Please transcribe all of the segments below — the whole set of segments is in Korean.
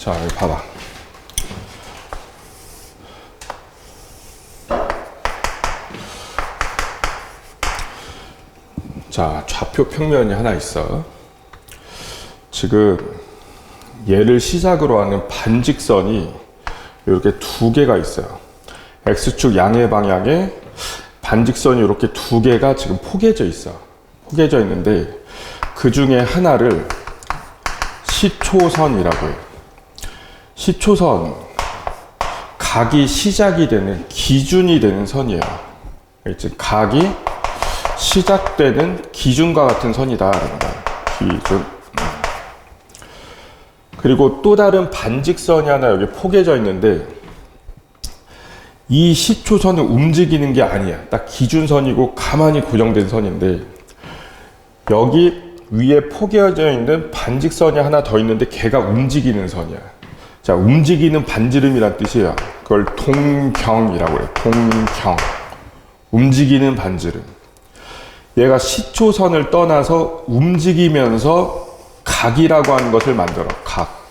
자, 여기 봐봐. 자, 좌표 평면이 하나 있어. 지금 얘를 시작으로 하는 반직선이 이렇게 두 개가 있어요. X축 양의 방향에 반직선이 이렇게 두 개가 지금 포개져 있어. 포개져 있는데 그 중에 하나를 시초선이라고 해요. 시초선, 각이 시작이 되는, 기준이 되는 선이에요. 알겠지? 각이 시작되는 기준과 같은 선이다. 기준. 그리고 또 다른 반직선이 하나 여기 포개져 있는데 이 시초선은 움직이는 게 아니야. 딱 기준선이고 가만히 고정된 선인데 여기 위에 포개져 있는 반직선이 하나 더 있는데 걔가 움직이는 선이야. 자, 움직이는 반지름이란 뜻이야. 그걸 동경이라고 해요. 동경. 움직이는 반지름. 얘가 시초선을 떠나서 움직이면서 각이라고 하는 것을 만들어. 각.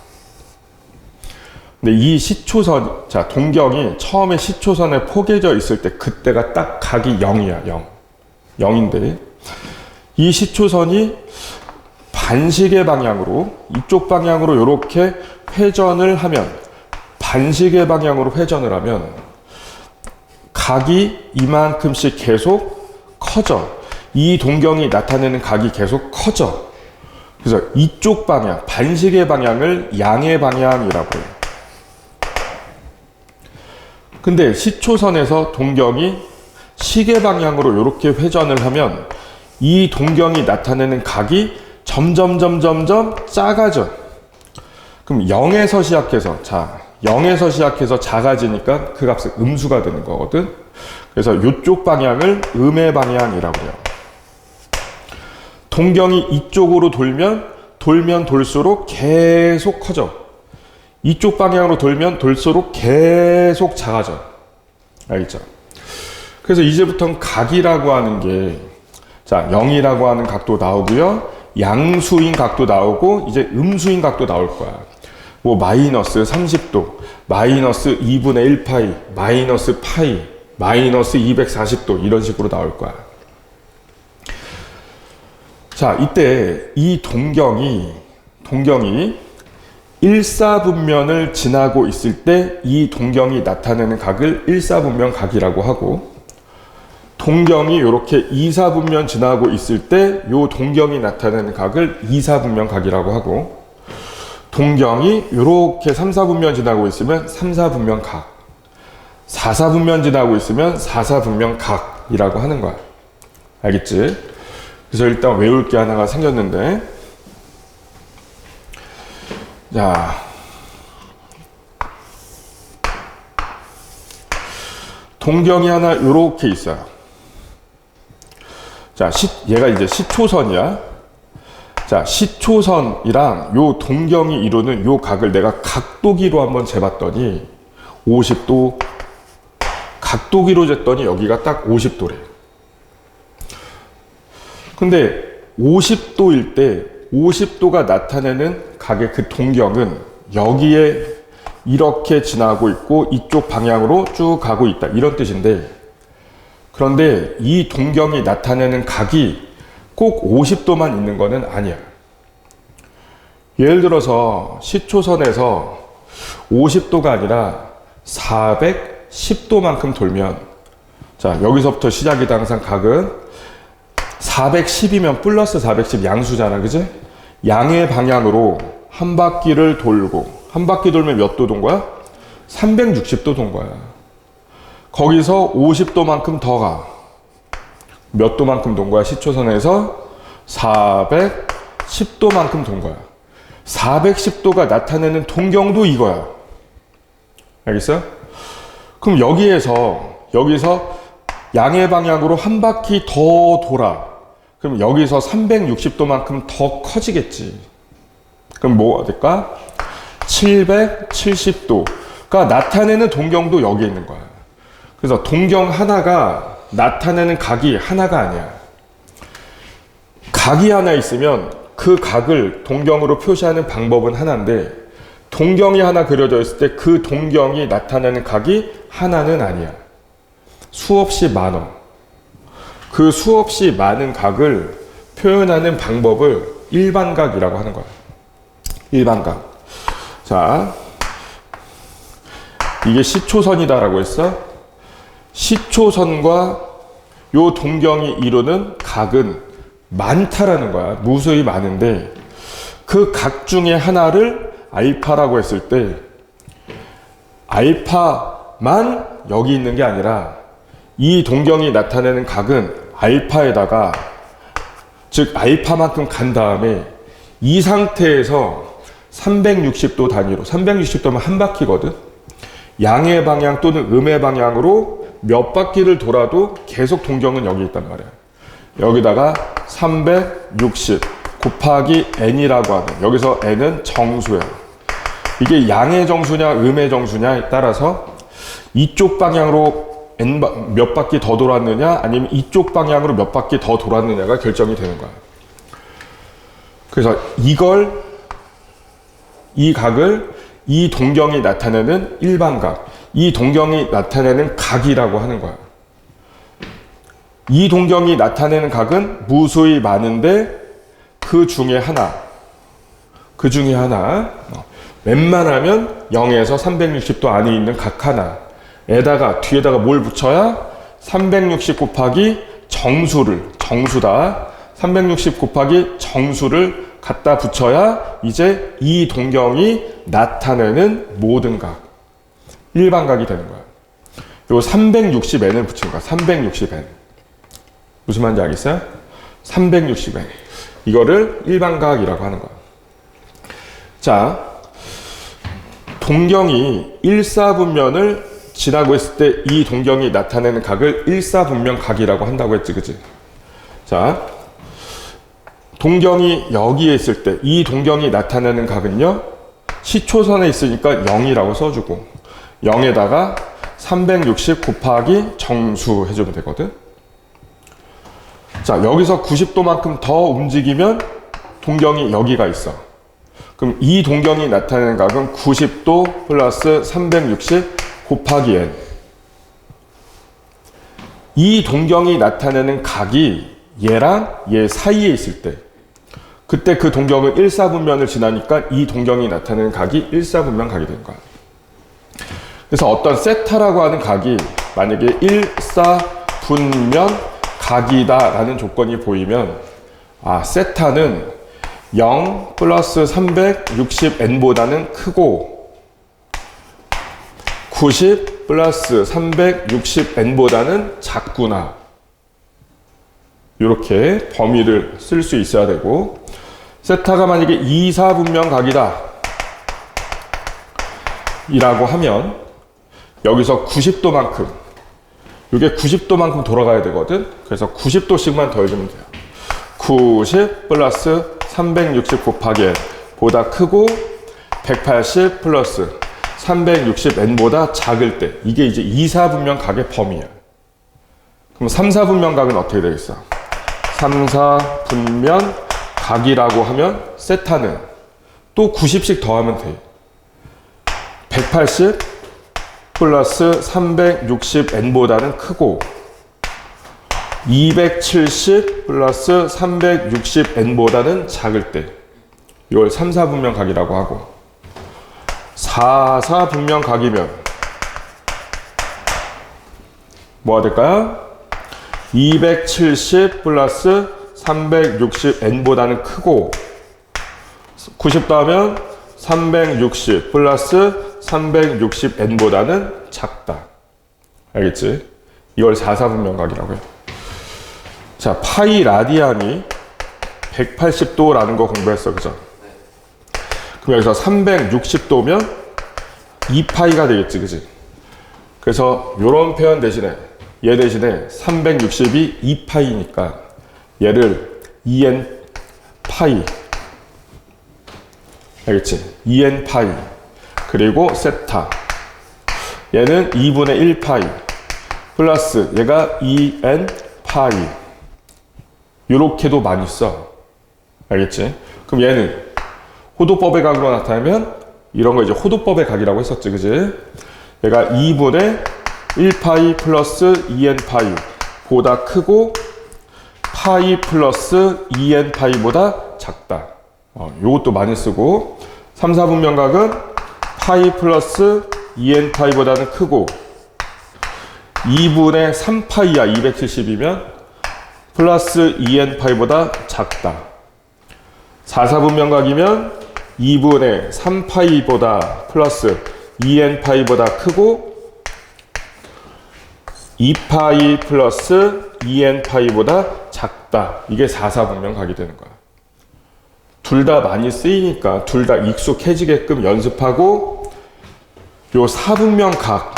근데 이 시초선, 자, 동경이 처음에 시초선에 포개져 있을 때 그때가 딱 각이 0이야. 0. 0인데 이 시초선이 반시계 방향으로, 이쪽 방향으로 이렇게 회전을 하면, 반시계 방향으로 회전을 하면 각이 이만큼씩 계속 커져. 이 동경이 나타내는 각이 계속 커져. 그래서 이쪽 방향, 반시계 방향을 양의 방향이라고 해요. 근데 시초선에서 동경이 시계 방향으로 이렇게 회전을 하면 이 동경이 나타내는 각이 점점 작아져. 그럼 0에서 시작해서, 자, 0에서 시작해서 작아지니까 그 값은 음수가 되는 거거든. 그래서 이쪽 방향을 음의 방향이라고 해요. 동경이 이쪽으로 돌면 돌수록 계속 커져. 이쪽 방향으로 돌면 돌수록 계속 작아져. 알겠죠? 그래서 이제부터는 각이라고 하는 게, 자, 0이라고 하는 각도 나오고요. 양수인 각도 나오고 이제 음수인 각도 나올 거야. 뭐 마이너스 30도, 마이너스 2분의 1파이, 마이너스 파이, 마이너스 240도 이런 식으로 나올 거야. 자, 이때 이 동경이 일사분면을 지나고 있을 때 이 동경이 나타내는 각을 일사분면 각이라고 하고, 동경이 이렇게 이사분면 지나고 있을 때 이 동경이 나타내는 각을 이사분면 각이라고 하고, 동경이 이렇게 3사분면 지나고 있으면 3사분면 각, 4사분면 지나고 있으면 4사분면 각이라고 하는 거야. 알겠지? 그래서 일단 외울 게 하나가 생겼는데, 자, 동경이 하나 이렇게 있어요. 자, 얘가 이제 시초선이야. 자, 시초선이랑 요 동경이 이루는 요 각을 내가 각도기로 한번 재봤더니 50도, 각도기로 쟀더니 여기가 딱 50도래. 근데 50도일 때 50도가 나타내는 각의 그 동경은 여기에 이렇게 지나고 있고 이쪽 방향으로 쭉 가고 있다. 이런 뜻인데, 그런데 이 동경이 나타내는 각이 꼭 50도만 있는 거는 아니야. 예를 들어서 시초선에서 50도가 아니라 410도만큼 돌면, 자, 여기서부터 시작이다. 항상 각은 410이면 플러스 410 양수잖아. 그지? 양의 방향으로 한 바퀴를 돌고, 한 바퀴 돌면 몇 도 돈 거야? 360도 돈 거야. 거기서 50도만큼 더 가. 몇 도만큼 돈 거야? 시초선에서 410도만큼 돈 거야. 410도가 나타내는 동경도 이거야. 알겠어? 그럼 여기서 양의 방향으로 한 바퀴 더 돌아. 그럼 여기서 360도만큼 더 커지겠지. 그럼 뭐가 될까? 770도가 나타내는 동경도 여기에 있는 거야. 그래서 동경 하나가 나타내는 각이 하나가 아니야. 각이 하나 있으면 그 각을 동경으로 표시하는 방법은 하나인데, 동경이 하나 그려져 있을 때 그 동경이 나타내는 각이 하나는 아니야. 수없이 많어. 그 수없이 많은 각을 표현하는 방법을 일반각이라고 하는 거야. 일반각. 자, 이게 시초선이다라고 했어. 시초선과 요 동경이 이루는 각은 많다라는 거야. 무수히 많은데 그 각 중에 하나를 알파라고 했을 때 알파만 여기 있는 게 아니라 이 동경이 나타내는 각은 알파에다가, 즉 알파만큼 간 다음에 이 상태에서 360도 단위로, 360도면 한 바퀴거든. 양의 방향 또는 음의 방향으로 몇 바퀴를 돌아도 계속 동경은 여기 있단 말이야. 여기다가 360 곱하기 n이라고 하는, 여기서 n은 정수야. 이게 양의 정수냐 음의 정수냐에 따라서 이쪽 방향으로 몇 바퀴 더 돌았느냐 아니면 이쪽 방향으로 몇 바퀴 더 돌았느냐가 결정이 되는 거야. 그래서 이 각을 이 동경이 나타내는 일반각, 이 동경이 나타내는 각이라고 하는 거야. 이 동경이 나타내는 각은 무수히 많은데 그 중에 하나, 웬만하면 0에서 360도 안에 있는 각 하나에다가 뒤에다가 뭘 붙여야 360 곱하기 정수다. 360 곱하기 정수를 갖다 붙여야 이제 이 동경이 나타내는 모든 각, 일반각이 되는 거야. 요 360n을 붙인 거야. 360n. 무슨 말인지 알겠어요? 360n. 이거를 일반각이라고 하는 거야. 자, 동경이 일사분면을 지나고 있을 때 이 동경이 나타내는 각을 일사분면각이라고 한다고 했지, 그치? 자, 동경이 여기에 있을 때 이 동경이 나타내는 각은요, 시초선에 있으니까 0이라고 써주고 0에다가 360 곱하기 정수 해주면 되거든. 자, 여기서 90도만큼 더 움직이면 동경이 여기가 있어. 그럼 이 동경이 나타내는 각은 90도 플러스 360 곱하기 n. 이 동경이 나타내는 각이 얘랑 얘 사이에 있을 때, 그때 그 동경은 일사분면을 지나니까 이 동경이 나타내는 각이 일사분면 각이 되는 거야. 그래서 어떤 세타라고 하는 각이 만약에 일사분면 각이다라는 조건이 보이면, 아, 세타는 0 플러스 360n보다는 크고 90 플러스 360n보다는 작구나. 이렇게 범위를 쓸 수 있어야 되고, 세타가 만약에 이사분면 각이다 이라고 하면 여기서 90도만큼, 이게 90도만큼 돌아가야 되거든. 그래서 90도씩만 더해주면 돼요. 90 플러스 360 곱하기 n 보다 크고 180 플러스 360n보다 작을 때, 이게 이제 2사분면 각의 범위야. 그럼 3사분면 각은 어떻게 되겠어? 3사분면 각이라고 하면 세타는 또 90씩 더하면 돼. 180 플러스 360n보다는 크고 270 플러스 360n보다는 작을 때, 이걸 3사분면 각이라고 하고, 4사분면 각이면 뭐가 될까요? 270 플러스 360n보다는 크고 90 더하면 360 플러스 360n보다는 작다. 알겠지? 이걸 4사분면 각이라고 해요. 자, 파이 라디안이 180도라는 거 공부했어, 그죠? 그럼 여기서 360도면 2파이가 되겠지, 그지? 그래서 이런 표현 대신에, 얘 대신에 360이 2파이니까 얘를 2n 파이, 알겠지? 2n 파이. 그리고 세타, 얘는 2분의 1 파이 플러스 얘가 2n 파이. 이렇게도 많이 써. 알겠지? 그럼 얘는 호도법의 각으로 나타내면 이런 거 이제 호도법의 각이라고 했었지, 그지? 얘가 2분의 1파이 플러스 2n파이 보다 크고 파이 플러스 2n파이보다 작다. 요것도 많이 쓰고 3, 4분면각은 파이 플러스 2n파이보다는 크고 2분의 3파이야 270이면 플러스 2n파이보다 작다. 4, 4분면각이면 2분의 3파이보다 플러스 2n파이보다 크고 2파이 플러스 2n파이보다 작다. 이게 4, 4분면각이 되는 거야. 둘 다 많이 쓰이니까 둘 다 익숙해지게끔 연습하고 요 4분면각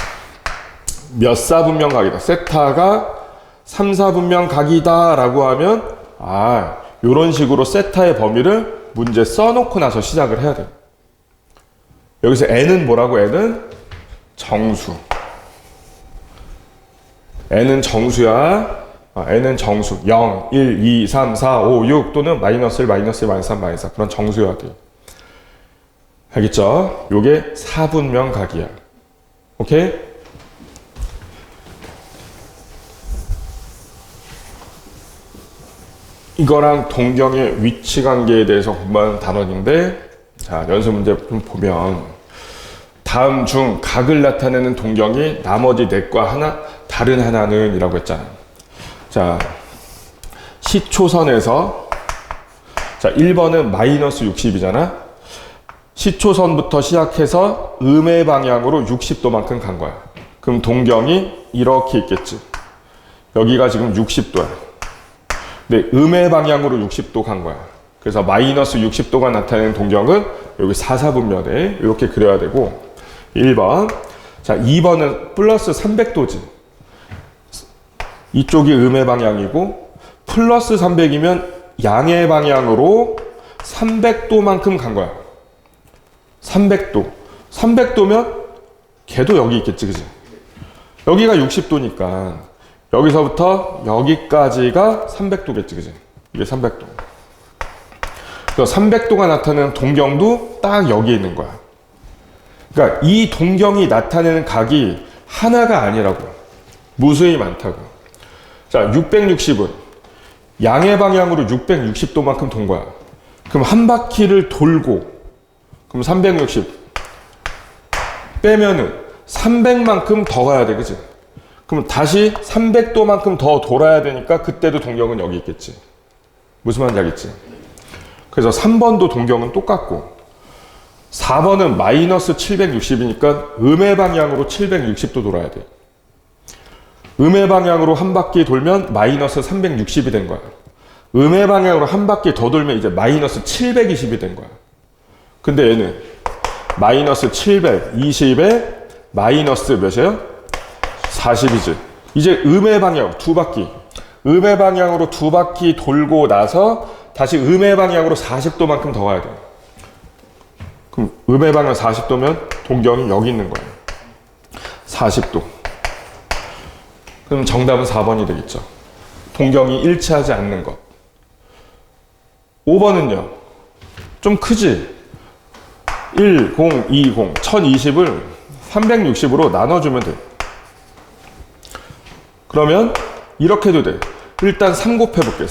몇 4분면각이다. 세타가 3, 4분면각이다 라고 하면 요런 식으로 세타의 범위를 문제 써놓고 나서 시작을 해야 돼. 여기서 n은 뭐라고? n은 정수. n은 정수야. n은 정수. 0, 1, 2, 3, 4, 5, 6 또는 마이너스 1, 마이너스 1, 마이너스 3, 마이너스 4 그런 정수여야 돼. 알겠죠? 요게 4분면각이야. 오케이? 이거랑 동경의 위치 관계에 대해서 공부하는 단원인데, 자, 연습 문제 좀 보면, 다음 중 각을 나타내는 동경이 나머지 넷과 하나, 다른 하나는 이라고 했잖아. 자, 시초선에서, 자, 1번은 마이너스 60이잖아. 시초선부터 시작해서 음의 방향으로 60도만큼 간 거야. 그럼 동경이 이렇게 있겠지. 여기가 지금 60도야. 근데 음의 방향으로 60도 간 거야. 그래서 마이너스 60도가 나타내는 동경은 여기 4, 4분면에 이렇게 그려야 되고 1번. 자, 2번은 플러스 300도지. 이쪽이 음의 방향이고 플러스 300이면 양의 방향으로 300도만큼 간 거야. 300도. 300도면 걔도 여기 있겠지, 그지? 여기가 60도니까 여기서부터 여기까지가 300도겠지, 그지? 이게 300도. 그래서 300도가 나타내는 동경도 딱 여기 있는 거야. 그러니까 이 동경이 나타내는 각이 하나가 아니라고. 무수히 많다고. 자, 660은 양의 방향으로 660도만큼 돈 거야. 그럼 한 바퀴를 돌고, 그럼 360 빼면은 300만큼 더 가야 돼, 그지? 그럼 다시 300도만큼 더 돌아야 되니까 그때도 동경은 여기 있겠지. 무슨 말인지 알겠지? 그래서 3번도 동경은 똑같고 4번은 마이너스 760이니까 음의 방향으로 760도 돌아야 돼. 음의 방향으로 한 바퀴 돌면 마이너스 360이 된 거야. 음의 방향으로 한 바퀴 더 돌면 이제 마이너스 720이 된 거야. 근데 얘는 마이너스 720에 마이너스 몇이에요? 40이지. 이제 음의 방향 두 바퀴. 음의 방향으로 두 바퀴 돌고 나서 다시 음의 방향으로 40도만큼 더 가야 돼. 그럼 음의 방향 40도면 동경이 여기 있는 거야. 40도. 그럼 정답은 4번이 되겠죠. 동경이 일치하지 않는 것. 5번은요. 좀 크지? 10, 20, 1020을 360으로 나눠주면 돼. 그러면 이렇게 해도 돼. 일단 3 곱해볼게.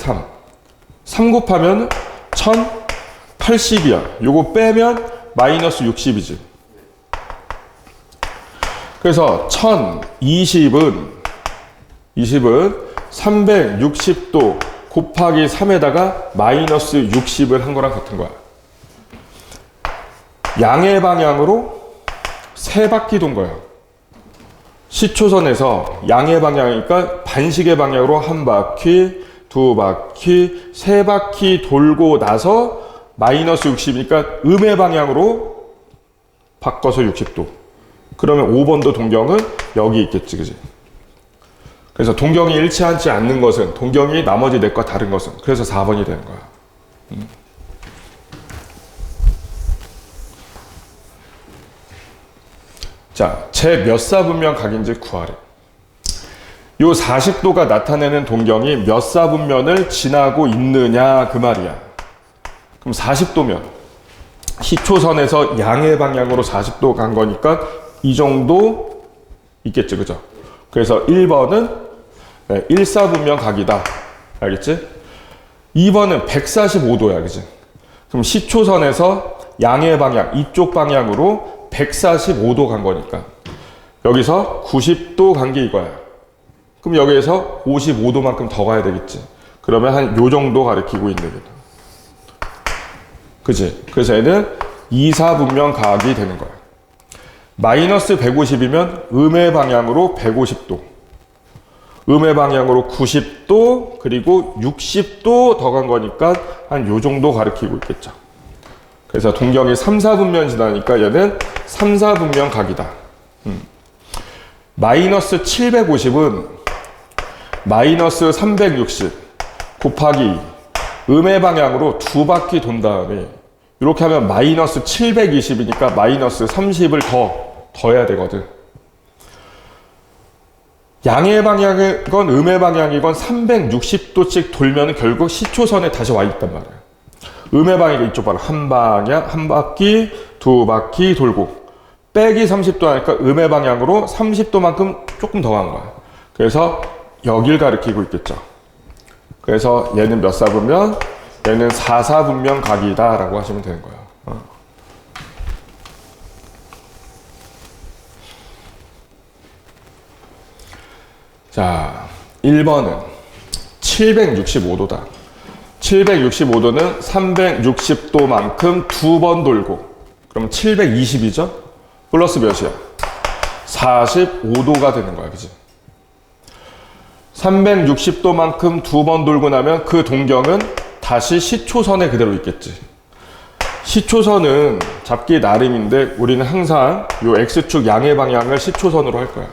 3 곱하면 1080이야. 요거 빼면 마이너스 60이지. 그래서 1020은 360도 곱하기 3에다가 마이너스 60을 한 거랑 같은 거야. 양의 방향으로 3바퀴 돈 거야. 시초선에서 양의 방향이니까 반식의 방향으로 한 바퀴, 두 바퀴, 3바퀴 돌고 나서 마이너스 60이니까 음의 방향으로 바꿔서 60도. 그러면 5번도 동경은 여기 있겠지, 그지? 그래서 동경이 일치하지 않는 것은, 동경이 나머지 넷과 다른 것은, 그래서 4번이 되는 거야. 자, 제 몇 사분면 각인지 구하래. 요 40도가 나타내는 동경이 몇 사분면을 지나고 있느냐 그 말이야. 그럼 40도면 시초선에서 양의 방향으로 40도 간 거니까 이 정도 있겠죠, 그죠? 그래서 1번은 일사분명 각이다. 알겠지? 2번은 145도야, 그지? 그럼 시초선에서 양의 방향, 이쪽 방향으로 145도 간 거니까 여기서 90도 간 게 이거야. 그럼 여기에서 55도만큼 더 가야 되겠지. 그러면 한 요 정도 가리키고 있는 거다. 그지? 그래서 얘는 이사분명 각이 되는 거야. 마이너스 150이면 음의 방향으로 150도, 음의 방향으로 90도, 그리고 60도 더 간 거니까 한 요 정도 가리키고 있겠죠. 그래서 동경이 3, 4분면 지나니까 얘는 3, 4분면 각이다. 마이너스 750은 마이너스 360 곱하기 음의 방향으로 두 바퀴 돈 다음에 이렇게 하면 마이너스 720이니까 마이너스 30을 더해야 되거든. 양의 방향이건 음의 방향이건 360도씩 돌면 결국 시초선에 다시 와 있단 말이야. 음의 방향이 이쪽 봐라. 한 방향, 한 바퀴, 두 바퀴 돌고 빼기 30도 하니까 음의 방향으로 30도만큼 조금 더 간 거야. 그래서 여길 가리키고 있겠죠. 그래서 얘는 몇 사분면? 얘는 4사분면 각이다 라고 하시면 되는 거예요. 자, 1번은 765도다. 765도는 360도만큼 두 번 돌고, 그럼 720이죠? 플러스 몇이야? 45도가 되는 거야, 그지? 360도만큼 두 번 돌고 나면 그 동경은 다시 시초선에 그대로 있겠지. 시초선은 잡기 나름인데 우리는 항상 요 X축 양의 방향을 시초선으로 할 거야.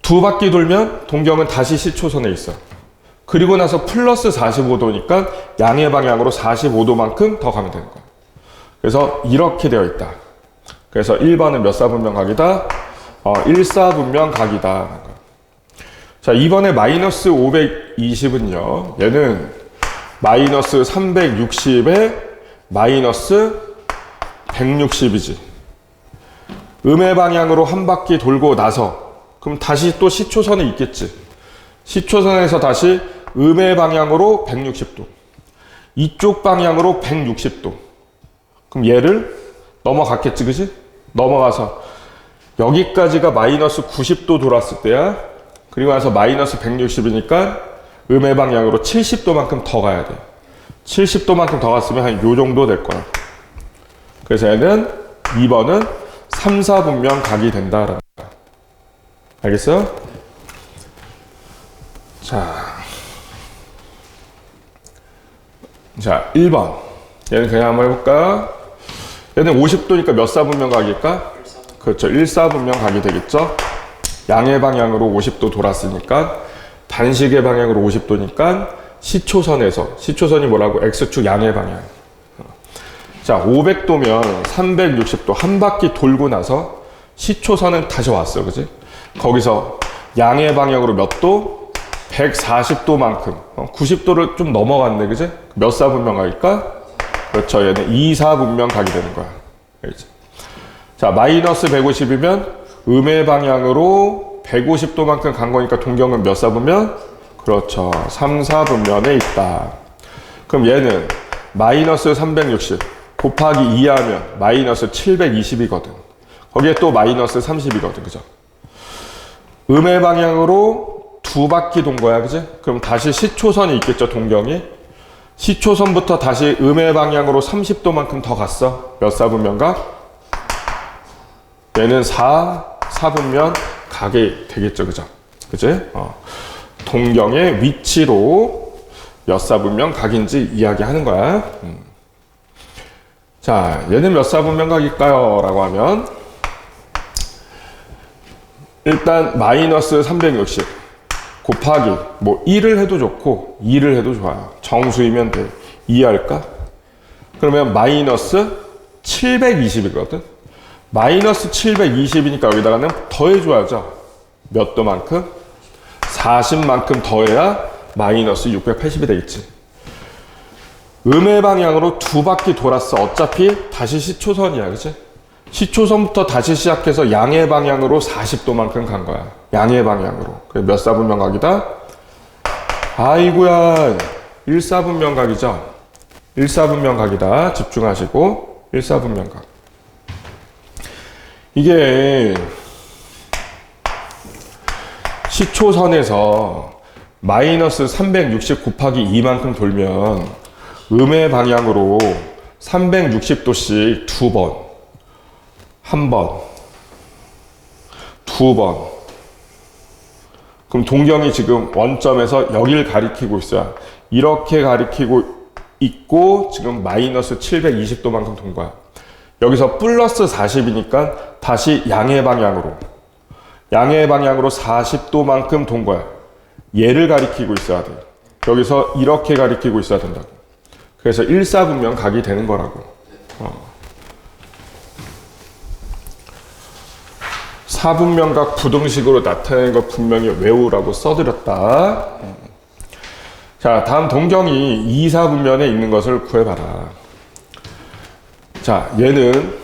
두 바퀴 돌면 동경은 다시 시초선에 있어. 그리고 나서 플러스 45도니까 양의 방향으로 45도만큼 더 가면 되는 거야. 그래서 이렇게 되어 있다. 그래서 1번은 몇 사분면 각이다? 1사분면 각이다. 자, 이번에 마이너스 520은요. 얘는 마이너스 360에 마이너스 160이지. 음의 방향으로 한 바퀴 돌고 나서 그럼 다시 또 시초선에 있겠지. 시초선에서 다시 음의 방향으로 160도. 이쪽 방향으로 160도. 그럼 얘를 넘어갔겠지, 그지? 넘어가서 여기까지가 마이너스 90도 돌았을 때야. 그리고 나서 마이너스 160이니까 음의 방향으로 70도만큼 더 가야 돼. 70도만큼 더 갔으면 한 요 정도 될 거야. 그래서 얘는 2번은 3, 4분면 각이 된다라는 거야. 알겠어요? 자, 1번. 얘는 그냥 한번 해볼까? 얘는 50도니까 몇 사분면 각일까? 그렇죠. 1사분면 각이 되겠죠? 양의 방향으로 50도 돌았으니까 단식의 방향으로 50도니까 시초선이 뭐라고? X축 양의 방향. 자, 500도면 360도 한 바퀴 돌고 나서 시초선은 다시 왔어, 그지? 거기서 양의 방향으로 몇 도? 140도만큼 90도를 좀 넘어갔네, 그지? 몇 사분면 각일까? 그렇죠. 얘는 2사분면 각이 되는 거야. 알겠지? 자, 마이너스 150이면 음의 방향으로 150도만큼 간 거니까 동경은 몇 사분면? 그렇죠. 3, 4분면에 있다. 그럼 얘는 마이너스 360 곱하기 2 하면 마이너스 720이거든. 거기에 또 마이너스 30이거든. 그죠? 음의 방향으로 두 바퀴 돈 거야. 그지? 그럼 다시 시초선이 있겠죠. 동경이. 시초선부터 다시 음의 방향으로 30도만큼 더 갔어. 몇 사분면가? 얘는 4분면 각이 되겠죠. 그죠? 그지? 동경의 위치로 몇 사분면 각인지 이야기하는 거야. 자, 얘는 몇 사분면 각일까요? 라고 하면 일단 마이너스 360 곱하기 뭐 1을 해도 좋고 2를 해도 좋아요. 정수이면 돼. 이해할까? 그러면 마이너스 720이거든. 마이너스 720이니까 여기다가는 더해줘야죠. 몇 도만큼? 40만큼 더해야 마이너스 680이 되겠지. 음의 방향으로 두 바퀴 돌았어. 어차피 다시 시초선이야, 그치? 시초선부터 다시 시작해서 양의 방향으로 40도만큼 간 거야. 양의 방향으로. 그게 몇 사분면각이다? 아이고야, 1사분면각이죠? 1사분면각이다. 집중하시고, 1사분면각. 이게 시초선에서 마이너스 360 곱하기 2만큼 돌면 음의 방향으로 360도씩 두 번, 한 번, 두 번. 그럼 동경이 지금 원점에서 여기를 가리키고 있어요. 이렇게 가리키고 있고 지금 마이너스 720도만큼 돈 거야. 여기서 플러스 40이니까 다시 양의 방향으로 40도만큼 돈 거야. 얘를 가리키고 있어야 돼. 여기서 이렇게 가리키고 있어야 된다고. 그래서 1사분면각이 되는 거라고. 사분면각 부등식으로 나타내는 거 분명히 외우라고 써드렸다. 자, 다음 동경이 2사분면에 있는 것을 구해봐라. 자, 얘는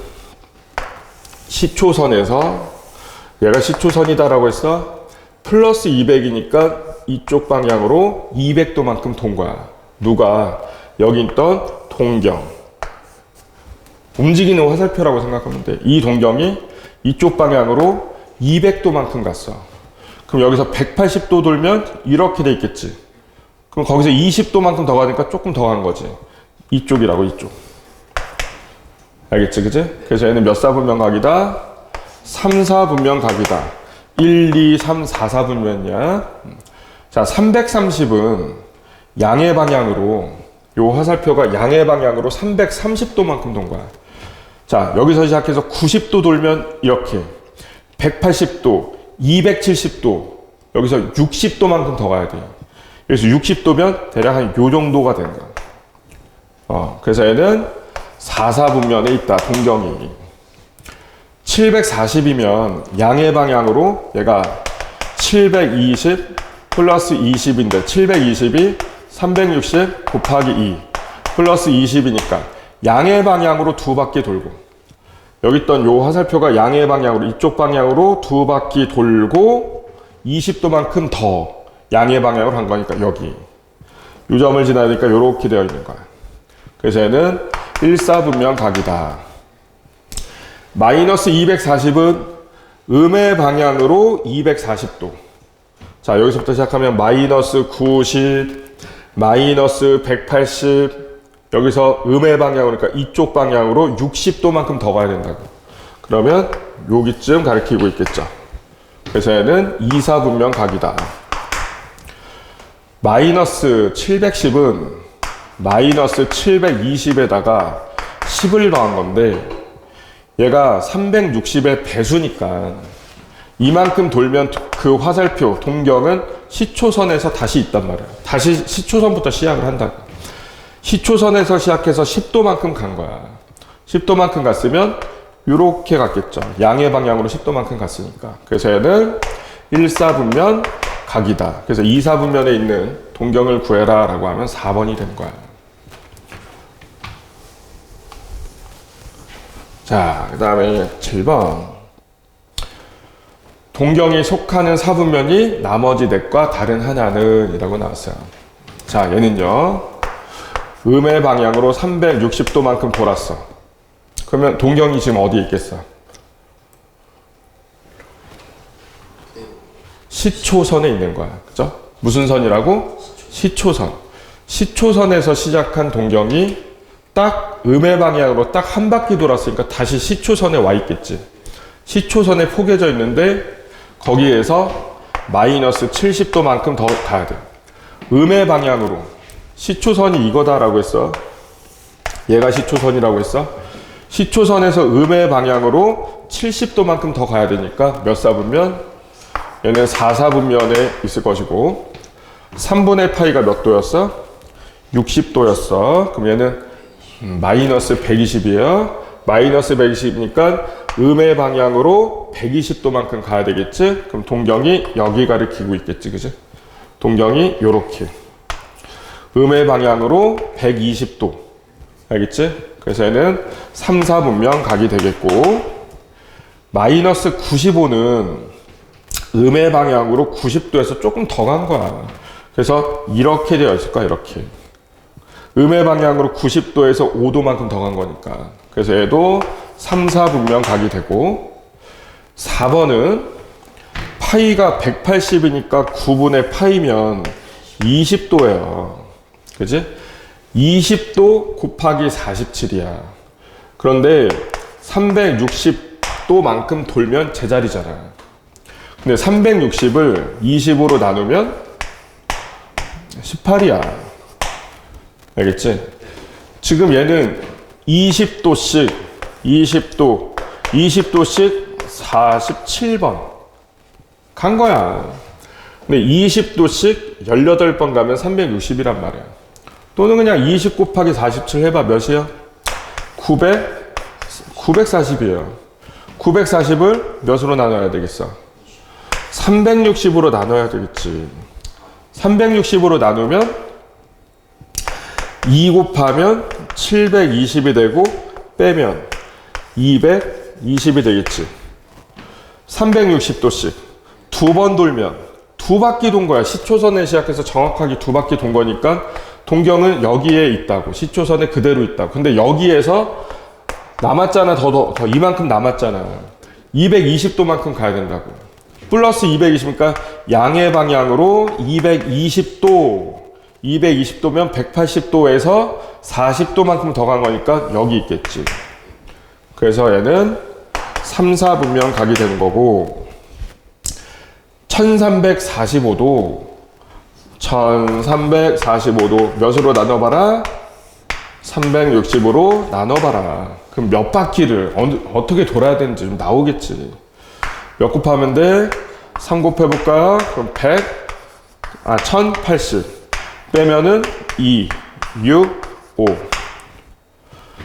시초선에서 얘가 시초선이다라고 했어. 플러스 200이니까 이쪽 방향으로 200도만큼 돈 거야. 누가? 여기 있던 동경. 움직이는 화살표라고 생각하면 돼. 이 동경이 이쪽 방향으로 200도만큼 갔어. 그럼 여기서 180도 돌면 이렇게 돼 있겠지. 그럼 거기서 20도만큼 더 가니까 조금 더 간 거지. 이쪽이라고, 이쪽. 알겠지, 그지? 그래서 얘는 몇 사분면각이다? 3사분면각이다. 1, 2, 3, 4사분면이야. 자, 330은 양의 방향으로, 요 화살표가 양의 방향으로 330도만큼 돈 거야. 자, 여기서 시작해서 90도 돌면 이렇게, 180도, 270도, 여기서 60도만큼 더 가야 돼. 그래서 60도면 대략 한 요 정도가 되는 거야. 그래서 얘는 4사분면에 있다, 동경이. 740이면 양의 방향으로 얘가 720 플러스 20인데 720이 360 곱하기 2 플러스 20이니까 양의 방향으로 두 바퀴 돌고, 여기 있던 요 화살표가 양의 방향으로, 이쪽 방향으로 두 바퀴 돌고 20도만큼 더 양의 방향으로 간 거니까 여기 요 점을 지나야 되니까 요렇게 되어 있는 거야. 그래서 얘는 1사분면각이다. 마이너스 240은 음의 방향으로 240도. 자, 여기서부터 시작하면 마이너스 90, 마이너스 180, 여기서 음의 방향으로, 그러니까 이쪽 방향으로 60도만큼 더 가야 된다고. 그러면 여기쯤 가리키고 있겠죠. 그래서 얘는 2사분면각이다. 마이너스 710은 마이너스 720에다가 10을 더한 건데 얘가 360의 배수니까 이만큼 돌면 그 화살표 동경은 시초선에서 다시 있단 말이야. 다시 시초선부터 시작을 한다고. 시초선에서 시작해서 10도만큼 간 거야. 10도만큼 갔으면 이렇게 갔겠죠. 양의 방향으로 10도만큼 갔으니까. 그래서 얘는 1사분면 각이다. 그래서 2사분면에 있는 동경을 구해라 라고 하면 4번이 되는 거야. 자, 그 다음에 7번. 동경이 속하는 사분면이 나머지 넷과 다른 하나는 이라고 나왔어요. 자, 얘는요, 음의 방향으로 360도만큼 돌았어. 그러면 동경이 지금 어디에 있겠어? 시초선에 있는 거야. 그죠? 무슨 선이라고? 시초선. 시초선에서 시작한 동경이 딱 음의 방향으로 딱 한 바퀴 돌았으니까 다시 시초선에 와 있겠지. 시초선에 포개져 있는데 거기에서 마이너스 70도만큼 더 가야 돼. 음의 방향으로. 시초선이 이거다라고 했어. 얘가 시초선이라고 했어. 시초선에서 음의 방향으로 70도만큼 더 가야 되니까 몇 사분면? 얘는 4사분면에 있을 것이고, 3분의 파이가 몇 도였어? 60도였어. 그럼 얘는 마이너스 120이에요. 마이너스 120이니까 음의 방향으로 120도만큼 가야 되겠지? 그럼 동경이 여기 가리키고 있겠지, 그지? 동경이 요렇게. 음의 방향으로 120도. 알겠지? 그래서 얘는 3, 4분면 각이 되겠고, 마이너스 95는 음의 방향으로 90도에서 조금 더 간 거야. 그래서 이렇게 되어 있을 거야, 이렇게. 음의 방향으로 90도에서 5도만큼 더 간 거니까. 그래서 얘도 3, 4분면 각이 되고, 4번은 파이가 180이니까 9분의 파이면 20도예요. 그지? 20도 곱하기 47이야. 그런데 360도만큼 돌면 제자리잖아. 근데 360을 20으로 나누면 18이야. 알겠지? 지금 얘는 20도씩 20도씩 47번 간 거야. 근데 20도씩 18번 가면 360이란 말이야. 또는 그냥 20 곱하기 47 해봐. 몇이야? 940이에요. 940을 몇으로 나눠야 되겠어? 360으로 나눠야 되겠지. 360으로 나누면 2 곱하면 720이 되고 빼면 220이 되겠지. 360도씩 두 번 돌면 두 바퀴 돈 거야. 시초선에 시작해서 정확하게 두 바퀴 돈 거니까 동경은 여기에 있다고. 시초선에 그대로 있다고. 근데 여기에서 남았잖아. 더 이만큼 남았잖아. 220도만큼 가야 된다고. 플러스 220이니까 양의 방향으로 220도면 180도에서 40도만큼 더 간 거니까 여기 있겠지. 그래서 얘는 3, 4분면 각이 되는 거고, 1345도 몇으로 나눠봐라? 360으로 나눠봐라. 그럼 몇 바퀴를 어떻게 돌아야 되는지 좀 나오겠지. 몇 곱하면 돼? 3 곱해볼까요? 그럼 1080 빼면은 2, 6, 5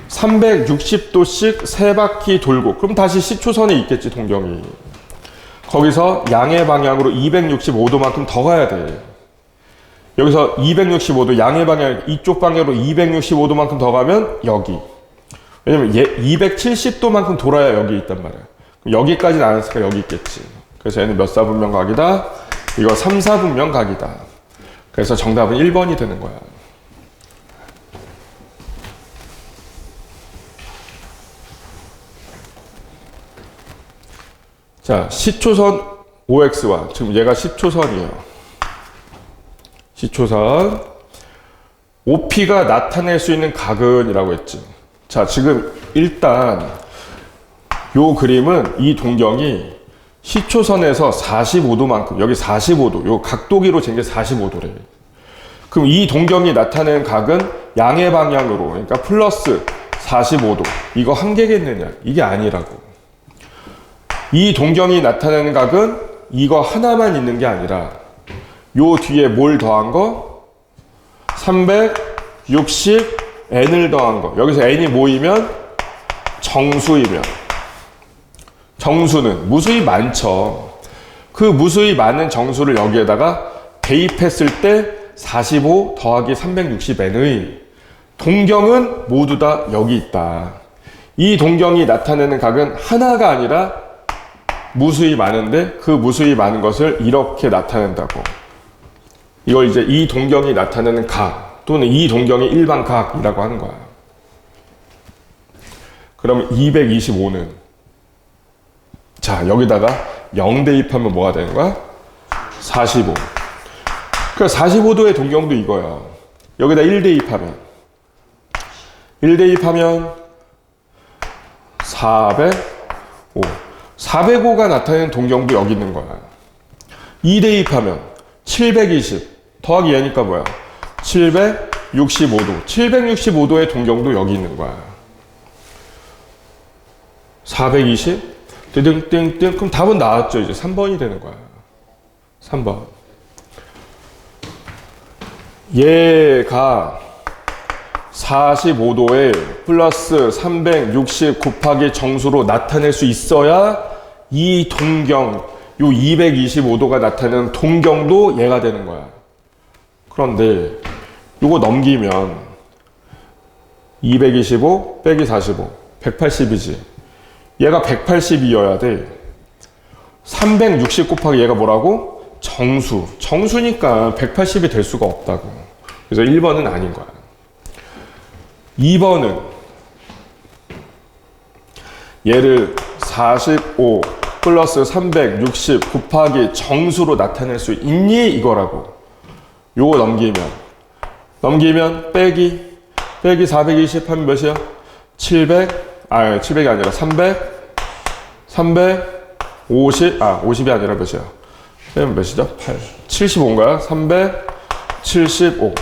360도씩 3바퀴 돌고, 그럼 다시 시초선에 있겠지, 동경이. 거기서 양의 방향으로 265도만큼 더 가야 돼. 여기서 265도, 양의 방향, 이쪽 방향으로 265도만큼 더 가면 여기. 왜냐면 얘 270도만큼 돌아야 여기 있단 말이야. 여기까지는 안 했으니까 여기 있겠지. 그래서 얘는 몇 사분면 각이다? 이거 3, 4분면 각이다. 그래서 정답은 1번이 되는 거야. 자, 시초선 OX와, 지금 얘가 시초선이에요. 시초선. OP가 나타낼 수 있는 각은 이라고 했지. 자, 지금 일단 요 그림은 이 동경이 시초선에서 45도만큼, 여기 45도, 요 각도기로 잰 게 45도래. 그럼 이 동경이 나타내는 각은 양의 방향으로, 그러니까 플러스 45도. 이거 한 개겠느냐? 이게 아니라고. 이 동경이 나타내는 각은 이거 하나만 있는 게 아니라 요 뒤에 뭘 더한 거? 360n을 더한 거. 여기서 n이 모이면 정수이면, 정수는 무수히 많죠. 그 무수히 많은 정수를 여기에다가 대입했을 때 45 더하기 360n의 동경은 모두 다 여기 있다. 이 동경이 나타내는 각은 하나가 아니라 무수히 많은데 그 무수히 많은 것을 이렇게 나타낸다고. 이걸 이제 이 동경이 나타내는 각 또는 이 동경의 일반 각이라고 하는 거야. 그러면 225는, 자, 여기다가 0 대입하면 뭐가 되는 거야? 45. 그러니까 45도의 동경도 이거야. 여기다 1 대입하면 405. 405가 나타내는 동경도 여기 있는 거야. 2 대입하면 720 더하기 얘니까 뭐야? 765도. 765도의 동경도 여기 있는 거야. 420 띵띵띵. 그럼 답은 나왔죠. 이제 3번이 되는 거야. 3번. 얘가 45도에 플러스 360 곱하기 정수로 나타낼 수 있어야 이 동경, 요 225도가 나타내는 동경도 얘가 되는 거야. 그런데 요거 넘기면 225 빼기 45, 180이지. 얘가 180이어야 돼. 360 곱하기 얘가 뭐라고? 정수. 정수니까 180이 될 수가 없다고. 그래서 1번은 아닌 거야. 2번은 얘를 45 플러스 360 곱하기 정수로 나타낼 수 있니? 이거라고. 요거 넘기면 빼기 420 하면 몇이야? 700이 아니라 50이 아니라 몇이야? 빼면 몇이죠? 75인가요? 375.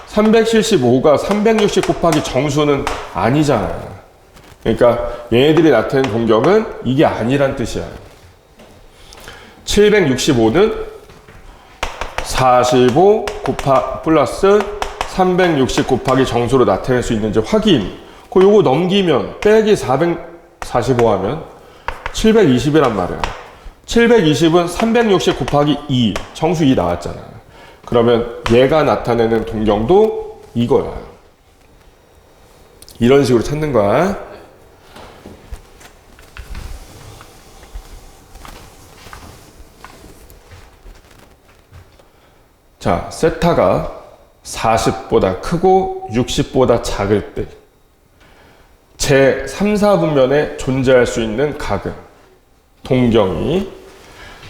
375가 360 곱하기 정수는 아니잖아. 그러니까 얘네들이 나타낸 동경은 이게 아니란 뜻이야. 765는 45 플러스 360 곱하기 정수로 나타낼 수 있는지 확인. 요거 넘기면 빼기 445 하면 720이란 말이야. 720은 360 곱하기 2, 정수 2 나왔잖아. 그러면 얘가 나타내는 동경도 이거야. 이런 식으로 찾는 거야. 자, 세타가 40보다 크고 60보다 작을 때 제 3, 4분면에 존재할 수 있는 각은 동경이.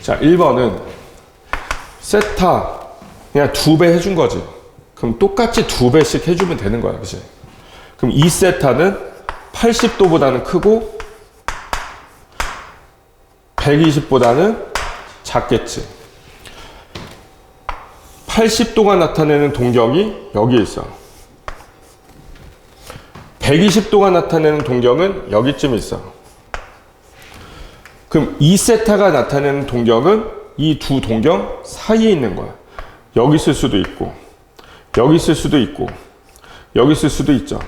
자, 1번은 세타 그냥 2배 해준 거지. 그럼 똑같이 2배씩 해주면 되는 거야. 그치? 그럼 이 세타는 80도보다는 크고 120보다는 작겠지. 80도가 나타내는 동경이 여기에 있어. 120도가 나타내는 동경은 여기쯤 있어. 그럼 2세타가 나타내는 동경은 이 두 동경 사이에 있는 거야. 여기 있을 수도 있고, 여기 있을 수도 있고, 여기 있을 수도 있죠.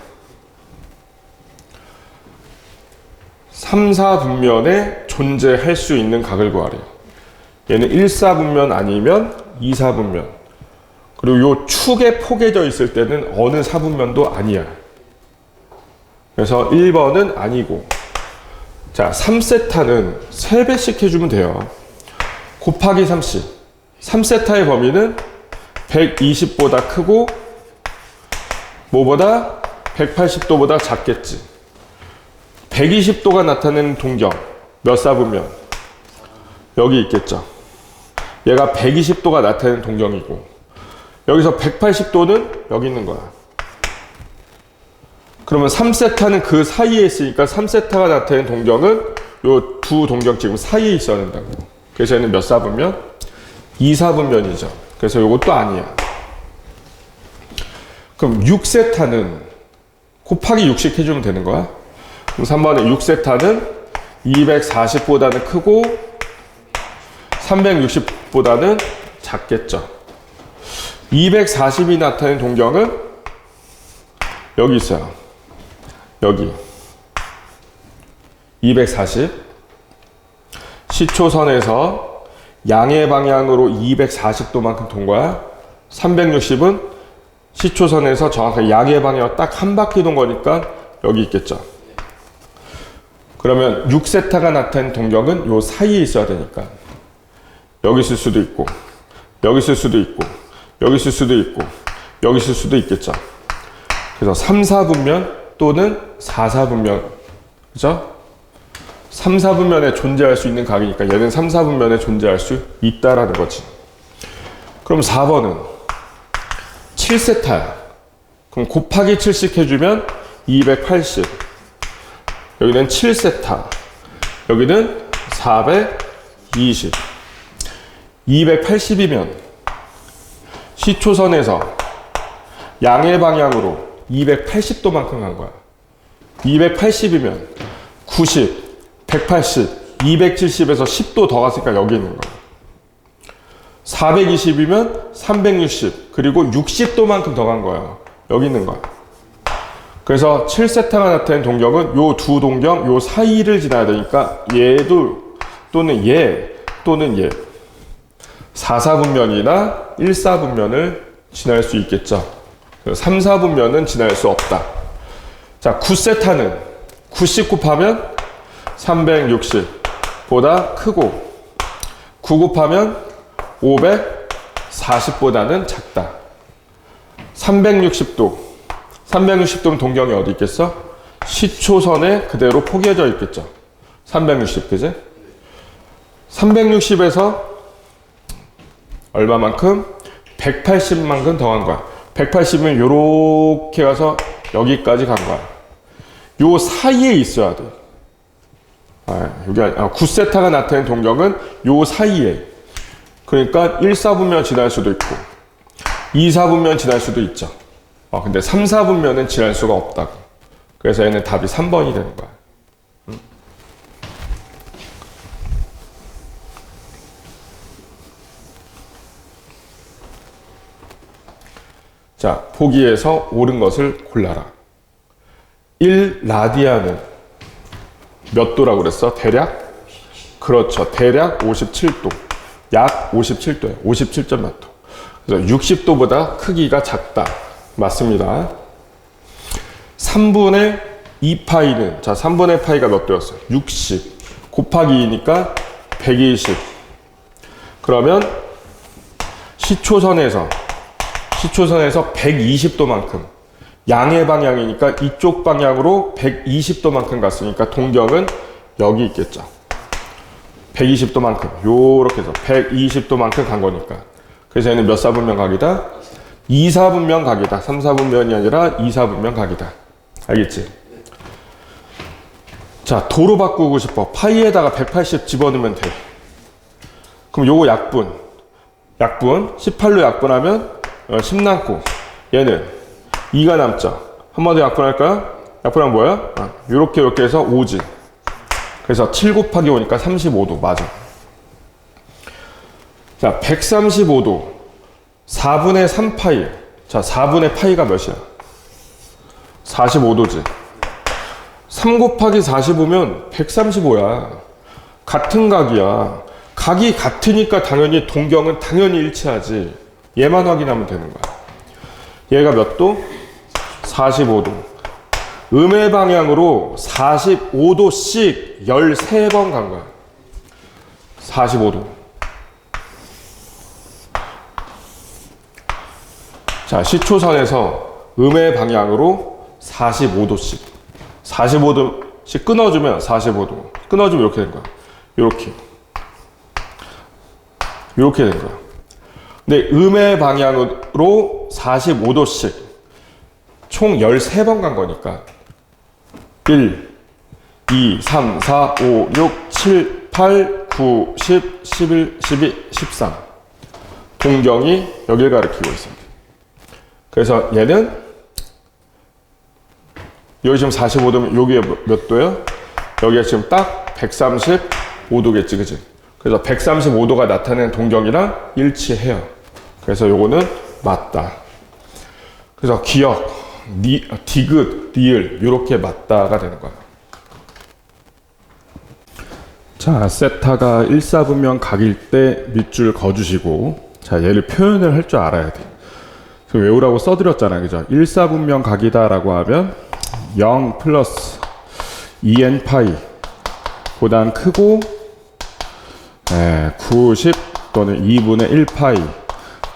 3, 4분면에 존재할 수 있는 각을 구하래. 얘는 1, 4분면 아니면 2, 4분면. 그리고 요 축에 포개져 있을 때는 어느 4분면도 아니야. 그래서 1번은 아니고. 자, 3세타는 3배씩 해주면 돼요. 곱하기 30. 3세타의 범위는 120보다 크고 뭐보다? 180도보다 작겠지. 120도가 나타내는 동경 몇 4분면? 여기 있겠죠. 얘가 120도가 나타내는 동경이고 여기서 180도는 여기 있는 거야. 그러면 3세타는 그 사이에 있으니까 3세타가 나타내는 동경은 요 두 동경 지금 사이에 있어야 된다고. 그래서 얘는 몇 4분면? 2, 4분면이죠. 그래서 요것도 아니야. 그럼 6세타는 곱하기 60 해주면 되는 거야. 그럼 3번에 6세타는 240보다는 크고 360보다는 작겠죠. 240이 나타낸 동경은 여기 있어요. 여기 240 시초선에서 양의 방향으로 240도만큼 돈 거야. 360은 시초선에서 정확하게 양의 방향으로 딱 한 바퀴 돈 거니까 여기 있겠죠. 그러면 6세타가 나타낸 동경은 요 사이에 있어야 되니까 여기 있을 수도 있고 여기 있을 수도 있고 여기 있을 수도 있고 여기 있을 수도 있겠죠. 그래서 3, 4분면 또는 4, 4분면, 그죠? 3, 4분면에 존재할 수 있는 각이니까 얘는 3, 4분면에 존재할 수 있다라는 거지. 그럼 4번은 7세타야. 그럼 곱하기 7씩 해주면 280. 여기는 7세타. 여기는 420. 280이면 시초선에서 양의 방향으로 280도만큼 간 거야. 280이면 90, 180, 270에서 10도 더 갔으니까 여기 있는 거야. 420이면 360, 그리고 60도만큼 더 간 거야. 여기 있는 거야. 그래서 7세타가 나타낸 동경은 요 두 동경, 요 사이를 지나야 되니까 얘도 또는 얘 또는 얘 4, 4분면이나 1, 4분면을 지날 수 있겠죠. 3, 4분면은 지날 수 없다. 자, 9세타는 90 곱하면 360보다 크고 9 곱하면 540보다는 작다. 360도면 동경이 어디 있겠어? 시초선에 그대로 포개져 있겠죠. 360, 그지? 360에서 얼마만큼? 180만큼 더한 거야. 180이면 요렇게 가서 여기까지 간 거야. 요 사이에 있어야 돼. 여기 9세타가 나타낸 동경은 요 사이에. 그러니까 1, 4분면 지날 수도 있고 2, 4분면 지날 수도 있죠. 근데 3, 4분면은 지날 수가 없다고. 그래서 얘는 답이 3번이 되는 거야. 자, 보기에서 옳은 것을 골라라. 1라디안은 몇 도라고 그랬어? 대략? 그렇죠. 대략 57도. 약 57도예요. 57.몇 도. 그래서 60도보다 크기가 작다. 맞습니다. 3분의 2파이는, 자, 3분의 파이가 몇 도였어요? 60. 곱하기 2니까 120. 그러면 시초선에서 120도만큼, 양의 방향이니까 이쪽 방향으로 120도만큼 갔으니까 동경은 여기 있겠죠. 120도만큼, 요렇게 해서 120도만큼 간 거니까. 그래서 얘는 몇 사분면 각이다? 2, 4분면 각이다. 3, 4분면이 아니라 2, 4분면 각이다. 알겠지? 자, 도로 바꾸고 싶어. 파이에다가 180 집어넣으면 돼. 그럼 요거 약분. 18로 약분하면 10 남고, 얘는 2가 남죠. 한 번 더 약분할까요? 약분하면 뭐야? 요렇게 해서 5지. 그래서 7 곱하기 5니까 35도. 맞아. 자, 135도. 4분의 3파이. 자, 4분의 파이가 몇이야? 45도지. 3 곱하기 45면 135야. 같은 각이야. 각이 같으니까 당연히 동경은 당연히 일치하지. 얘만 확인하면 되는 거야. 얘가 몇 도? 45도. 음의 방향으로 45도씩 13번 간 거야. 45도. 자, 시초선에서 음의 방향으로 45도씩. 45도씩 끊어주면 45도. 끊어주면 이렇게 된 거야. 이렇게 된 거야. 근데 음의 방향으로 45도씩 총 13번 간 거니까 1, 2, 3, 4, 5, 6, 7, 8, 9, 10, 11, 12, 13 동경이 여길 가리키고 있습니다. 그래서 얘는 여기 지금 45도면 여기에 몇 도예요? 여기가 지금 딱 135도겠지, 그치? 그래서 135도가 나타낸 동경이랑 일치해요. 그래서 요거는 맞다. 그래서 기역, 디귿, 리을 이렇게 맞다가 되는 거야. 자, 세타가 1, 4분면 각일 때 밑줄 그어주시고, 자, 얘를 표현을 할 줄 알아야 돼. 외우라고 써드렸잖아, 그죠? 1, 4분면 각이다라고 하면 0 플러스 2n 파이 보단 크고 90 또는 2분의 1 파이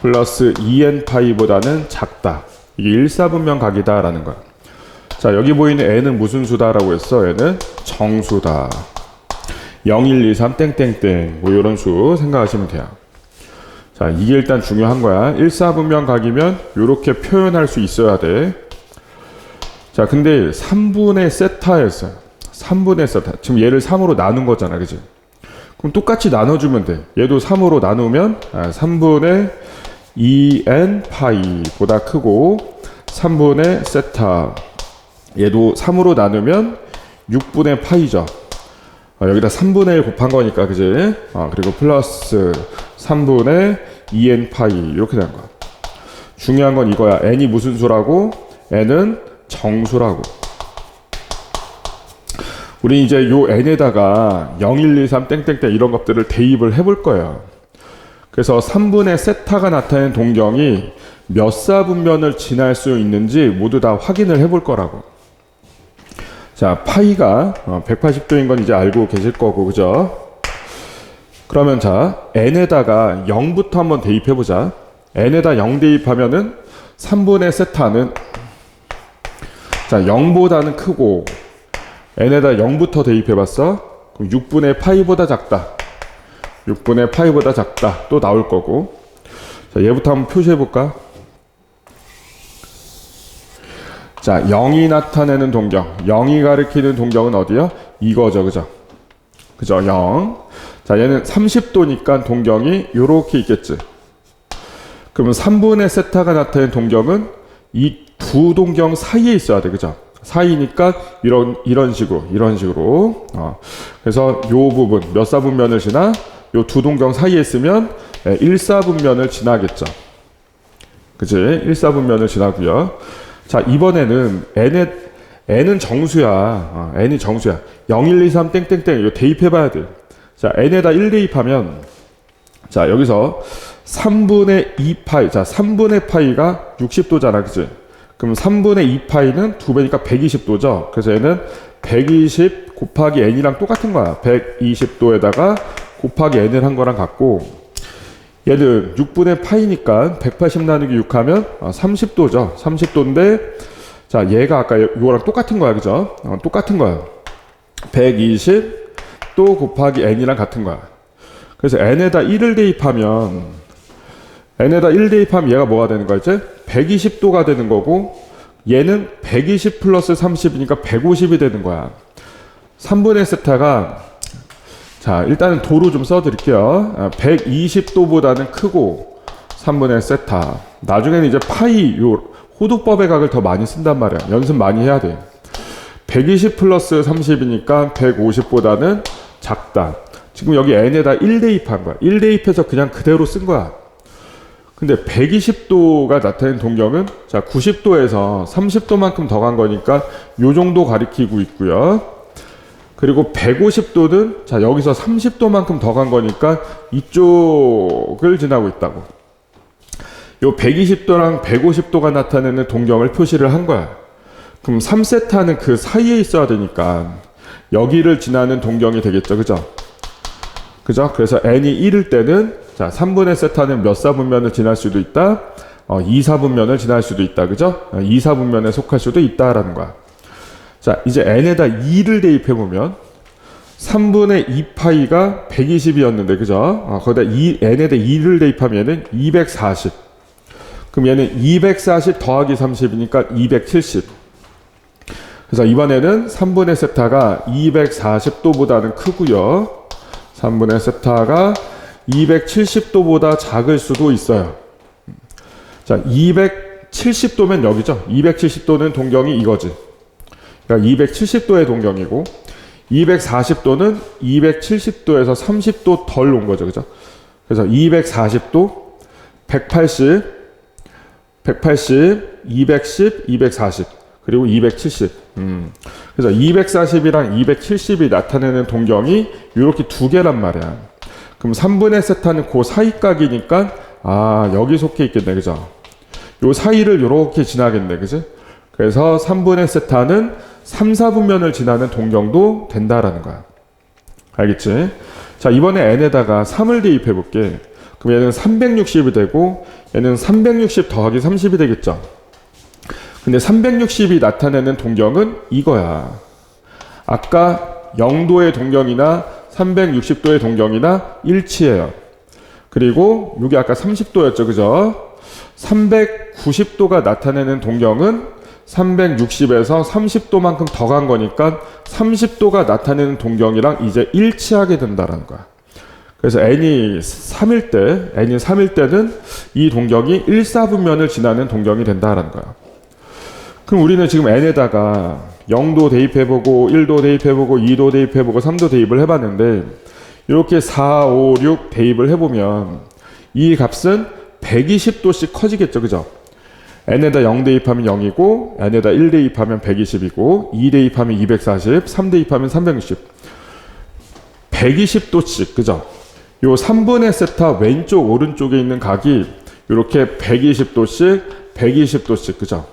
플러스 2n 파이보다는 작다. 이게 1, 4분면 각이다 라는 거야. 자, 여기 보이는 n은 무슨 수다라고 했어? 얘는 정수다. 0, 1, 2, 3 땡땡땡 뭐 이런 수 생각하시면 돼요. 자, 이게 일단 중요한 거야. 1, 4분면 각이면 이렇게 표현할 수 있어야 돼. 자, 근데 3분의 세타였어요. 3분의 세타. 지금 얘를 3으로 나눈 거잖아, 그치? 그럼 똑같이 나눠주면 돼. 얘도 3으로 나누면 3분의 2n 파이보다 크고 3분의 세타. 얘도 3으로 나누면 6분의 파이죠. 여기다 3분의 1 곱한 거니까, 그지? 그리고 플러스 3분의 2n 파이 이렇게 되는 거야. 중요한 건 이거야. n이 무슨 수라고? n은 정수라고. 우리 이제 요 n에다가 0, 1, 2, 3 땡땡땡 이런 것들을 대입을 해볼 거예요. 그래서 3분의 세타가 나타낸 동경이 몇 사분면을 지날 수 있는지 모두 다 확인을 해볼 거라고. 자, 파이가 180도인 건 이제 알고 계실 거고, 그죠? 그러면 자, n에다가 0부터 한번 대입해 보자. n에다 0 대입하면은 3분의 세타는 자, 0보다는 크고 n에다 0부터 대입해 봤어. 그럼 6분의 파이보다 작다. 6분의 파이보다 작다. 또 나올 거고. 자, 얘부터 한번 표시해 볼까? 자, 0이 나타내는 동경. 0이 가리키는 동경은 어디야? 이거죠. 그죠? 그죠? 0. 자, 얘는 30도니까 동경이 요렇게 있겠지. 그러면 3분의 세타가 나타낸 동경은 이 두 동경 사이에 있어야 돼. 그죠? 사이니까 이런 식으로. 그래서 요 부분 몇 사분면을 지나? 요 두 동경 사이에 있으면 1사분면을 지나겠죠. 그치? 1사분면을 지나고요. 자, 이번에는 n은 정수야. n이 정수야. 0, 1, 2, 3 땡땡땡 이거 대입해봐야 돼. 자, n에다 1 대입하면 자, 여기서 3분의 2파이. 자, 3분의 파이가 60도잖아. 그치? 그럼 3분의 2파이는 2배니까 120도죠. 그래서 얘는 120 곱하기 n이랑 똑같은 거야. 120도에다가 곱하기 n을 한 거랑 같고, 얘는 6분의 파이니까 180 나누기 6 하면 30도죠. 30도인데, 자, 얘가 아까 이거랑 똑같은 거야. 그죠? 똑같은 거야. 120 또 곱하기 n이랑 같은 거야. 그래서 n에다 1을 대입하면 얘가 뭐가 되는 거야, 이제? 120도가 되는 거고, 얘는 120 플러스 30이니까 150이 되는 거야. 3분의 세타가, 자, 일단은 도로 좀 써드릴게요. 120도보다는 크고, 3분의 세타. 나중에는 이제 파이, 요, 호두법의 각을 더 많이 쓴단 말이야. 연습 많이 해야 돼. 120 플러스 30이니까 150보다는 작다. 지금 여기 n에다 1 대입한 거야. 1 대입해서 그냥 그대로 쓴 거야. 근데 120도가 나타낸 동경은 자, 90도에서 30도만큼 더 간 거니까 요 정도 가리키고 있고요. 그리고 150도는 자, 여기서 30도만큼 더 간 거니까 이쪽을 지나고 있다고. 요 120도랑 150도가 나타내는 동경을 표시를 한 거야. 그럼 3세타는 그 사이에 있어야 되니까 여기를 지나는 동경이 되겠죠. 그죠? 그죠? 그래서 n이 1일 때는 자, 3분의 세타는 몇 사분면을 지날 수도 있다? 2사분면을 지날 수도 있다. 그죠? 2사분면에 속할 수도 있다라는 거야. 자, 이제 n에다 2를 대입해보면 3분의 2파이가 120이었는데, 그죠? 거기다 n에다 2를 대입하면 얘는 240. 그럼 얘는 240 더하기 30이니까 270. 그래서 이번에는 3분의 세타가 240도보다는 크고요. 3분의 세타가 270도보다 작을 수도 있어요. 자, 270도면 여기죠. 270도는 동경이 이거지. 그러니까 270도의 동경이고, 240도는 270도에서 30도 덜 온 거죠. 그죠? 그래서 240도, 180, 210, 240, 그리고 270. 그래서 240이랑 270이 나타내는 동경이 이렇게 두 개란 말이야. 그럼 3분의 세타는 그 사이각이니까 여기 속해 있겠네. 그죠? 요 사이를 이렇게 지나겠네. 그지? 그래서 3분의 세타는 3, 4분면을 지나는 동경도 된다라는 거야. 알겠지? 자, 이번에 n에다가 3을 대입해 볼게. 그럼 얘는 360이 되고 얘는 360 더하기 30이 되겠죠? 근데 360이 나타내는 동경은 이거야. 아까 0도의 동경이나 360도의 동경이나 일치해요. 그리고 여기 아까 30도였죠. 그죠? 390도가 나타내는 동경은 360에서 30도만큼 더 간 거니까 30도가 나타내는 동경이랑 이제 일치하게 된다는 거야. 그래서 n이 3일 때는 이 동경이 1사분면을 지나는 동경이 된다는 거야. 그럼 우리는 지금 n에다가 0도 대입해보고 1도 대입해보고 2도 대입해보고 3도 대입을 해봤는데 이렇게 4, 5, 6 대입을 해보면 이 값은 120도씩 커지겠죠. 그죠? n에다 0 대입하면 0이고 n에다 1 대입하면 120이고 2 대입하면 240, 3 대입하면 360. 120도씩, 그죠? 요 3분의 세타 왼쪽 오른쪽에 있는 각이 이렇게 120도씩 120도씩 그죠?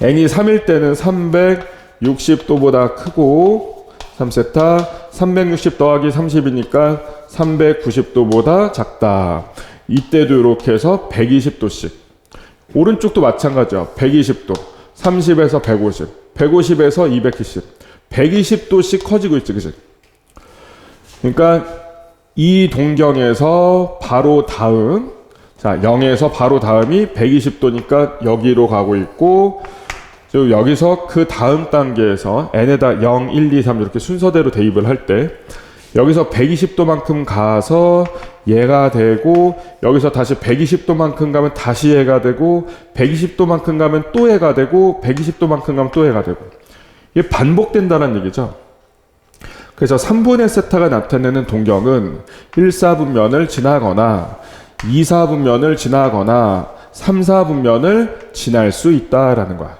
n이 3일 때는 360도보다 크고 3세타 360 더하기 30이니까 390도보다 작다. 이때도 이렇게 해서 120도씩. 오른쪽도 마찬가지죠. 120도 30에서 150 150에서 270 120도씩 커지고 있지 그치? 그러니까 이 동경에서 바로 다음 자 0에서 바로 다음이 120도니까 여기로 가고 있고 또 여기서 그 다음 단계에서 n에다 0, 1, 2, 3 이렇게 순서대로 대입을 할 때 여기서 120도만큼 가서 얘가 되고 여기서 다시 120도만큼 가면 다시 얘가 되고 120도만큼 가면 또 얘가 되고 120도만큼 가면 또 얘가 되고 이게 반복된다는 얘기죠. 그래서 3분의 세타가 나타내는 동경은 1사분면을 지나거나 2사분면을 지나거나 3사분면을 지날 수 있다라는 거야.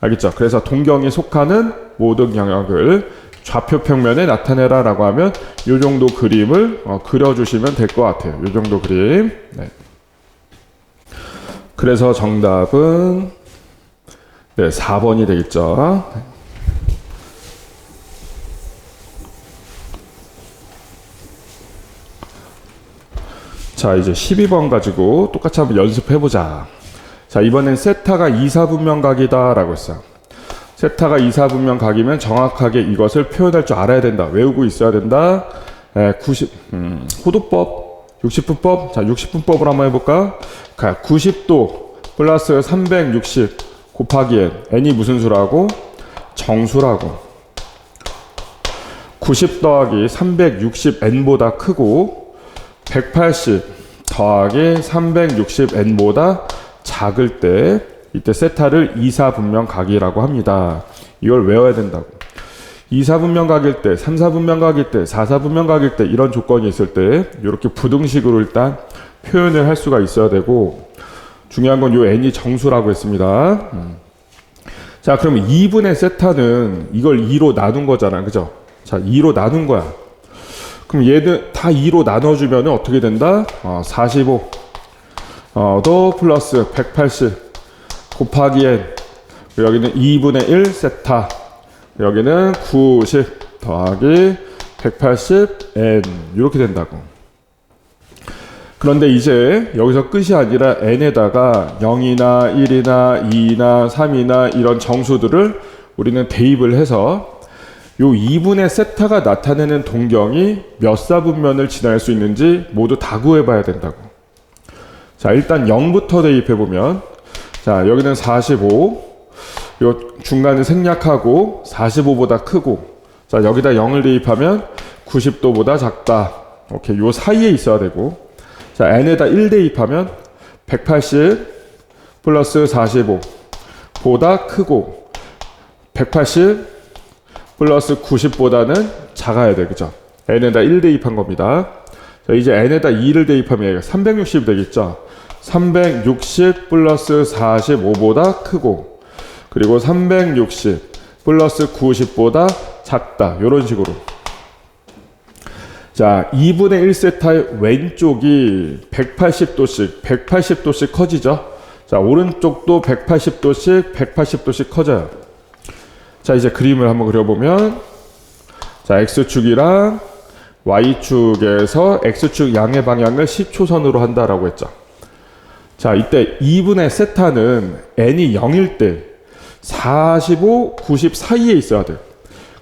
알겠죠? 그래서 동경이 속하는 모든 영역을 좌표 평면에 나타내라 라고 하면 이 정도 그림을 그려주시면 될 것 같아요. 이 정도 그림. 네. 그래서 정답은 네, 4번이 되겠죠. 자, 이제 12번 가지고 똑같이 한번 연습해보자. 자, 이번엔 세타가 2사분면각이다 라고 했어요. 세타가 2사분면 각이면 정확하게 이것을 표현할 줄 알아야 된다. 외우고 있어야 된다. 90, 호도법, 60분법. 자, 60분법을 한번 해볼까? 90도 플러스 360 곱하기 n. n이 무슨 수라고? 정수라고. 90 더하기 360n보다 크고 180 더하기 360n보다 작을 때 이때 세타를 2사분면각이라고 합니다. 이걸 외워야 된다고. 2사분면각일 때, 3사분면각일 때, 4사분면각일 때 이런 조건이 있을 때 이렇게 부등식으로 일단 표현을 할 수가 있어야 되고 중요한 건 요 n이 정수라고 했습니다. 자, 그러면 2분의 세타는 이걸 2로 나눈 거잖아. 그죠? 자, 2로 나눈 거야. 그럼 얘들 다 2로 나눠주면 어떻게 된다? 45 더 플러스 180 곱하기 n 여기는 2분의 1 세타 여기는 90 더하기 180 n 이렇게 된다고. 그런데 이제 여기서 끝이 아니라 n에다가 0이나 1이나 2나 3이나 이런 정수들을 우리는 대입을 해서 요 2분의 세타가 나타내는 동경이 몇 사분면을 지날 수 있는지 모두 다 구해봐야 된다고. 자, 일단 0부터 대입해보면 자, 여기는 45 요 중간에 생략하고 45보다 크고 자, 여기다 0을 대입하면 90도보다 작다. 오케이, 요 사이에 있어야 되고 자, n에다 1 대입하면 180 플러스 45 보다 크고 180 플러스 90보다는 작아야 돼. 그죠? n에다 1 대입한 겁니다. 자, 이제 n에다 2를 대입하면 360이 되겠죠? 360 플러스 45보다 크고 그리고 360 플러스 90보다 작다. 이런 식으로. 자, 2분의 1 세타의 왼쪽이 180도씩 커지죠? 자, 오른쪽도 180도씩 180도씩 커져요. 자, 이제 그림을 한번 그려보면 자, X축이랑 Y축에서 X축 양의 방향을 10초선으로 한다라고 했죠. 자, 이때 2분의 세타는 n이 0일 때 45, 90 사이에 있어야 돼요.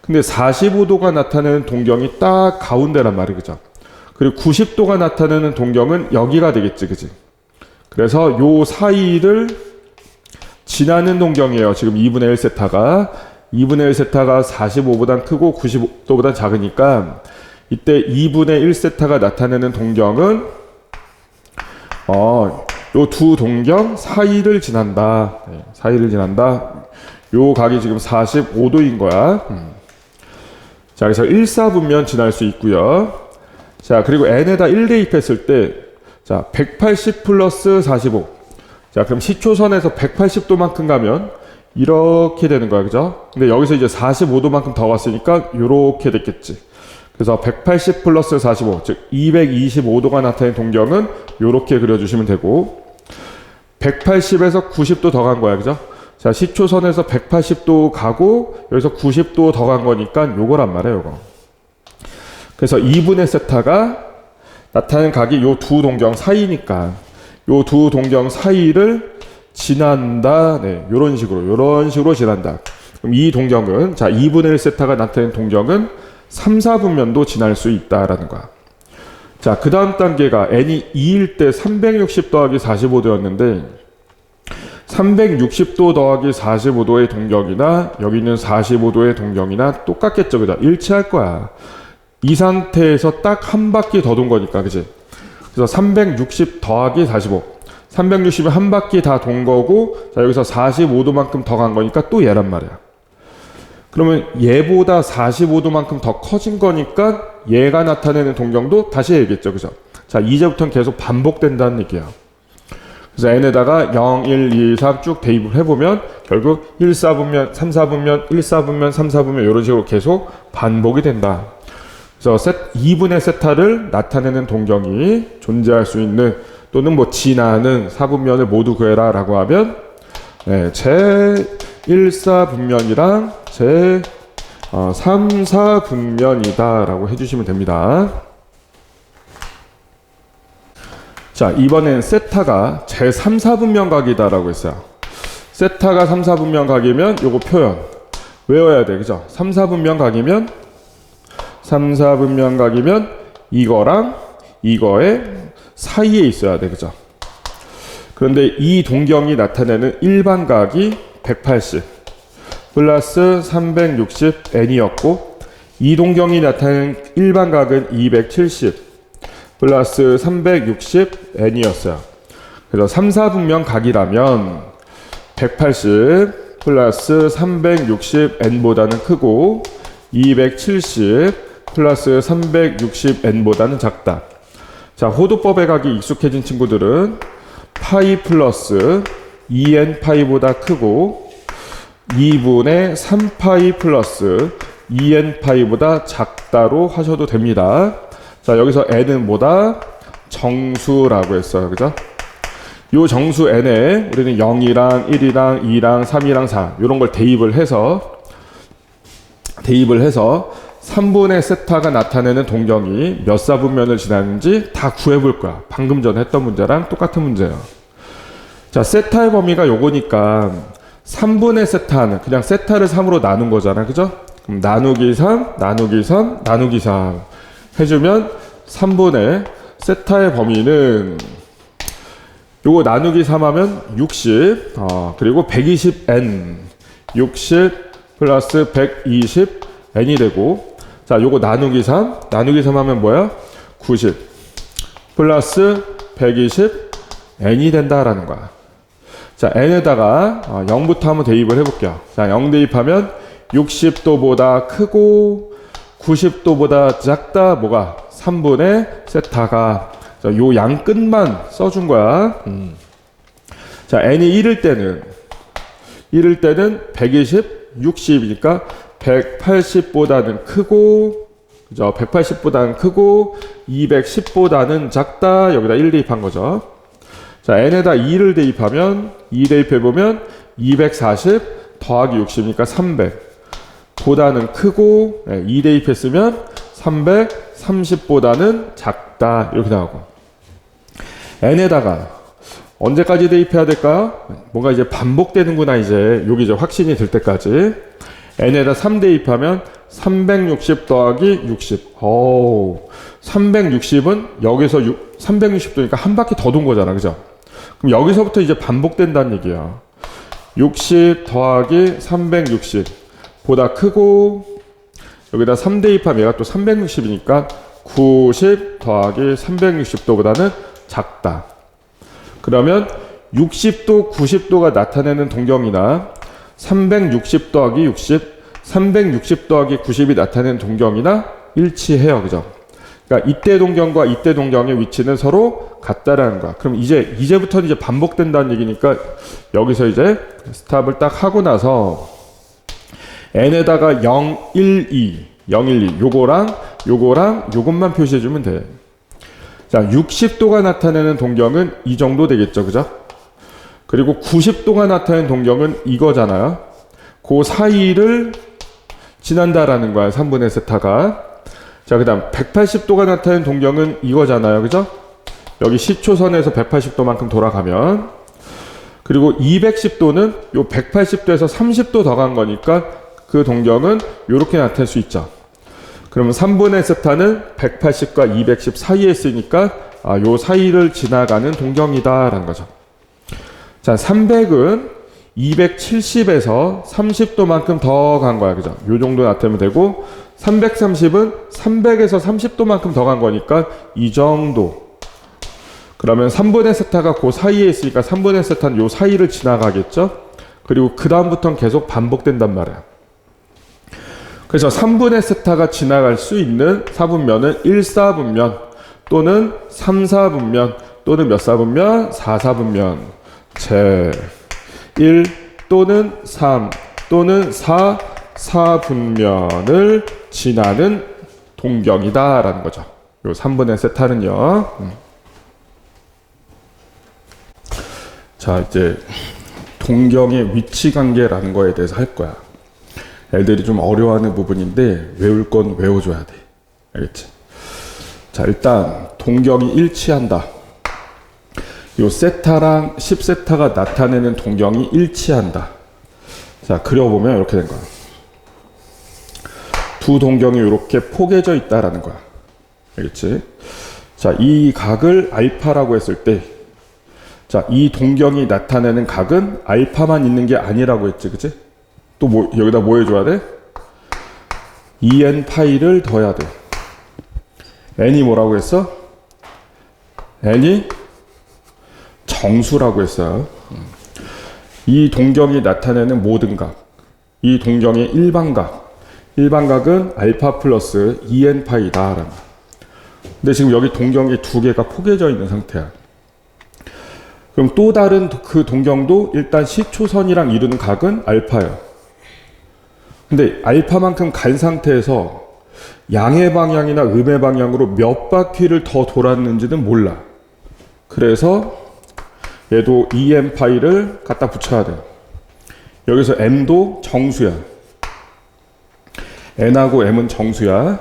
근데 45도가 나타내는 동경이 딱 가운데란 말이죠. 그리고 90도가 나타내는 동경은 여기가 되겠지, 그지? 그래서 요 사이를 지나는 동경이에요. 지금 2분의 1 세타가 2분의 1 세타가 45보다 크고 90도보다 작으니까 이때 2분의 1 세타가 나타내는 동경은 요 두 동경 사이를 지난다. 네, 사이를 지난다. 요 각이 지금 45도인 거야. 자, 그래서 1사분면 지날 수 있고요. 자, 그리고 n에다 1 대입했을 때 자, 180 플러스 45. 자, 그럼 시초선에서 180도만큼 가면 이렇게 되는 거야. 그죠? 근데 여기서 이제 45도만큼 더 왔으니까 이렇게 됐겠지. 그래서 180 플러스 45, 즉 225도가 나타낸 동경은 이렇게 그려주시면 되고 180에서 90도 더 간 거야. 그죠? 자, 시초선에서 180도 가고 여기서 90도 더 간 거니까 요거란 말이에요. 요거. 그래서 2분의 세타가 나타낸 각이 요 두 동경 사이니까 요 두 동경 사이를 지난다. 네, 요런 식으로 지난다. 그럼 이 동경은, 자, 2분의 1 세타가 나타낸 동경은 3, 4분면도 지날 수 있다라는 거야. 자, 그 다음 단계가 n이 2일 때 360 더하기 45도였는데 360도 더하기 45도의 동경이나 여기 있는 45도의 동경이나 똑같겠죠. 그죠? 일치할 거야. 이 상태에서 딱 한 바퀴 더 돈 거니까. 그지? 그래서 360 더하기 45. 360은 한 바퀴 다 돈 거고, 자, 여기서 45도만큼 더 간 거니까 또 얘란 말이야. 그러면 얘보다 45도만큼 더 커진 거니까 얘가 나타내는 동경도 다시 얘기했죠. 그죠? 자, 이제부터는 계속 반복된다는 얘기야. 그래서 n에다가 0, 1, 2, 3 쭉 대입을 해보면 결국 1, 4분면, 3, 4분면, 1, 4분면, 3, 4분면 이런 식으로 계속 반복이 된다. 그래서 2분의 세타를 나타내는 동경이 존재할 수 있는 또는 뭐 지나는 4분면을 모두 구해라 라고 하면 제 1, 4분면이랑 제 3, 4분면이다 라고 해주시면 됩니다. 자, 이번엔 세타가 제 3, 4분면 각이다 라고 했어요. 세타가 3, 4분면 각이면 요거 표현 외워야 돼. 그죠? 3, 4분면 각이면 3, 4분면 각이면 이거랑 이거의 사이에 있어야 돼. 그죠? 그런데 이 동경이 나타내는 일반각이 180 플러스 360 n이었고 이 동경이 나타내는 일반각은 270 플러스 360 n이었어요. 그래서 3, 4분면 각이라면 180 플러스 360 n보다는 크고 270 플러스 360 n보다는 작다. 자, 호도법의 각이 익숙해진 친구들은 파이 플러스 2n 파이보다 크고 2분의 3파이 플러스 2n 파이보다 작다로 하셔도 됩니다. 자, 여기서 n은 뭐다? 정수라고 했어요. 그죠? 요 정수 n에 우리는 0이랑 1이랑 2랑 3이랑 4 이런 걸 대입을 해서 3분의 세타가 나타내는 동경이 몇 사분면을 지나는지 다 구해볼 거야. 방금 전에 했던 문제랑 똑같은 문제예요. 자, 세타의 범위가 요거니까 3분의 세타는 그냥 세타를 3으로 나눈 거잖아. 그죠? 그럼 나누기 3, 나누기 3, 나누기 3 해주면 3분의 세타의 범위는 요거 나누기 3 하면 60 그리고 120n 60 플러스 120 n이 되고 자, 요거 나누기 3 하면 뭐야? 90 플러스 120 n이 된다라는 거야. 자, n에다가 0부터 한번 대입을 해볼게요. 자, 0 대입하면 60도보다 크고 90도보다 작다. 뭐가? 3분의 세타가. 자, 요 양 끝만 써준 거야. 자, n이 1일 때는 120, 60이니까 180보다는 크고, 그죠? 180보다는 크고 210보다는 작다. 여기다 1 대입한 거죠. 자, n에다 2를 대입하면 2 대입해보면 240 더하기 60이니까 300 보다는 크고 2 대입했으면 330보다는 작다. 이렇게 나오고 n에다가 언제까지 대입해야 될까요? 뭔가 이제 반복되는구나. 여기 이제 확신이 들 때까지 n에다 3 대입하면 360 더하기 60 360은 여기서 360도니까 한 바퀴 더 돈 거잖아. 그죠? 그럼 여기서부터 이제 반복된다는 얘기야. 60 더하기 360 보다 크고 여기다 3 대입하면 얘가 또 360이니까 90 더하기 360도보다는 작다. 그러면 60도, 90도가 나타내는 동경이나 360 더하기 60, 360 더하기 90이 나타내는 동경이나 일치해요. 그죠? 그러니까 이때 동경과 이때 동경의 위치는 서로 같다라는 거야. 그럼 이제부터는 이제 반복된다는 얘기니까 여기서 이제 스탑을 딱 하고 나서 n에다가 0, 1, 2 요거랑 요거랑 요것만 표시해주면 돼. 자, 60도가 나타내는 동경은 이 정도 되겠죠, 그죠? 그리고 90도가 나타내는 동경은 이거잖아요. 그 사이를 지난다라는 거야, 3분의 세타가. 자, 그 다음 180도가 나타내는 동경은 이거잖아요, 그죠? 여기 시초선에서 180도만큼 돌아가면. 그리고 210도는 요 180도에서 30도 더 간 거니까 그 동경은 이렇게 나타낼 수 있죠. 그러면 3분의 세타는 180과 210 사이에 있으니까 요 사이를 지나가는 동경이다 라는 거죠. 자, 300은 270에서 30도만큼 더 간 거야, 그죠? 요 정도 나타내면 되고, 330은 300에서 30도만큼 더 간 거니까 이 정도. 그러면 3분의 세타가 그 사이에 있으니까 3분의 세타는 요 사이를 지나가겠죠? 그리고 그 다음부터는 계속 반복된단 말이야. 그래서 3분의 세타가 지나갈 수 있는 사분면은 1사분면 또는 3사분면 또는 몇 사분면? 4사분면. 제 1 또는 3 또는 4 사분면을 지나는 동경이다 라는 거죠. 요 3분의 세타는요. 자, 이제 동경의 위치 관계라는 거에 대해서 할 거야. 애들이 좀 어려워하는 부분인데 외울 건 외워줘야 돼. 알겠지? 자, 일단 동경이 일치한다. 요 세타랑 10세타가 나타내는 동경이 일치한다. 자, 그려보면 이렇게 된 거야. 두 동경이 이렇게 포개져 있다라는 거야. 알겠지? 자, 이 각을 알파라고 했을 때, 자, 이 동경이 나타내는 각은 알파만 있는 게 아니라고 했지, 그치? 또 뭐, 여기다 뭐 해줘야 돼? 2n 파이를 더해야 돼. n이 뭐라고 했어? n이 정수라고 했어요. 이 동경이 나타내는 모든 각, 이 동경의 일반각은 알파 플러스 2n 파이다. 근데 지금 여기 동경이 두 개가 포개져 있는 상태야. 그럼 또 다른 그 동경도 일단 시초선이랑 이루는 각은 알파예요. 근데 알파만큼 간 상태에서 양의 방향이나 음의 방향으로 몇 바퀴를 더 돌았는지는 몰라. 그래서 얘도 2m 파이를 갖다 붙여야 돼요. 여기서 m도 정수야. n하고 m은 정수야.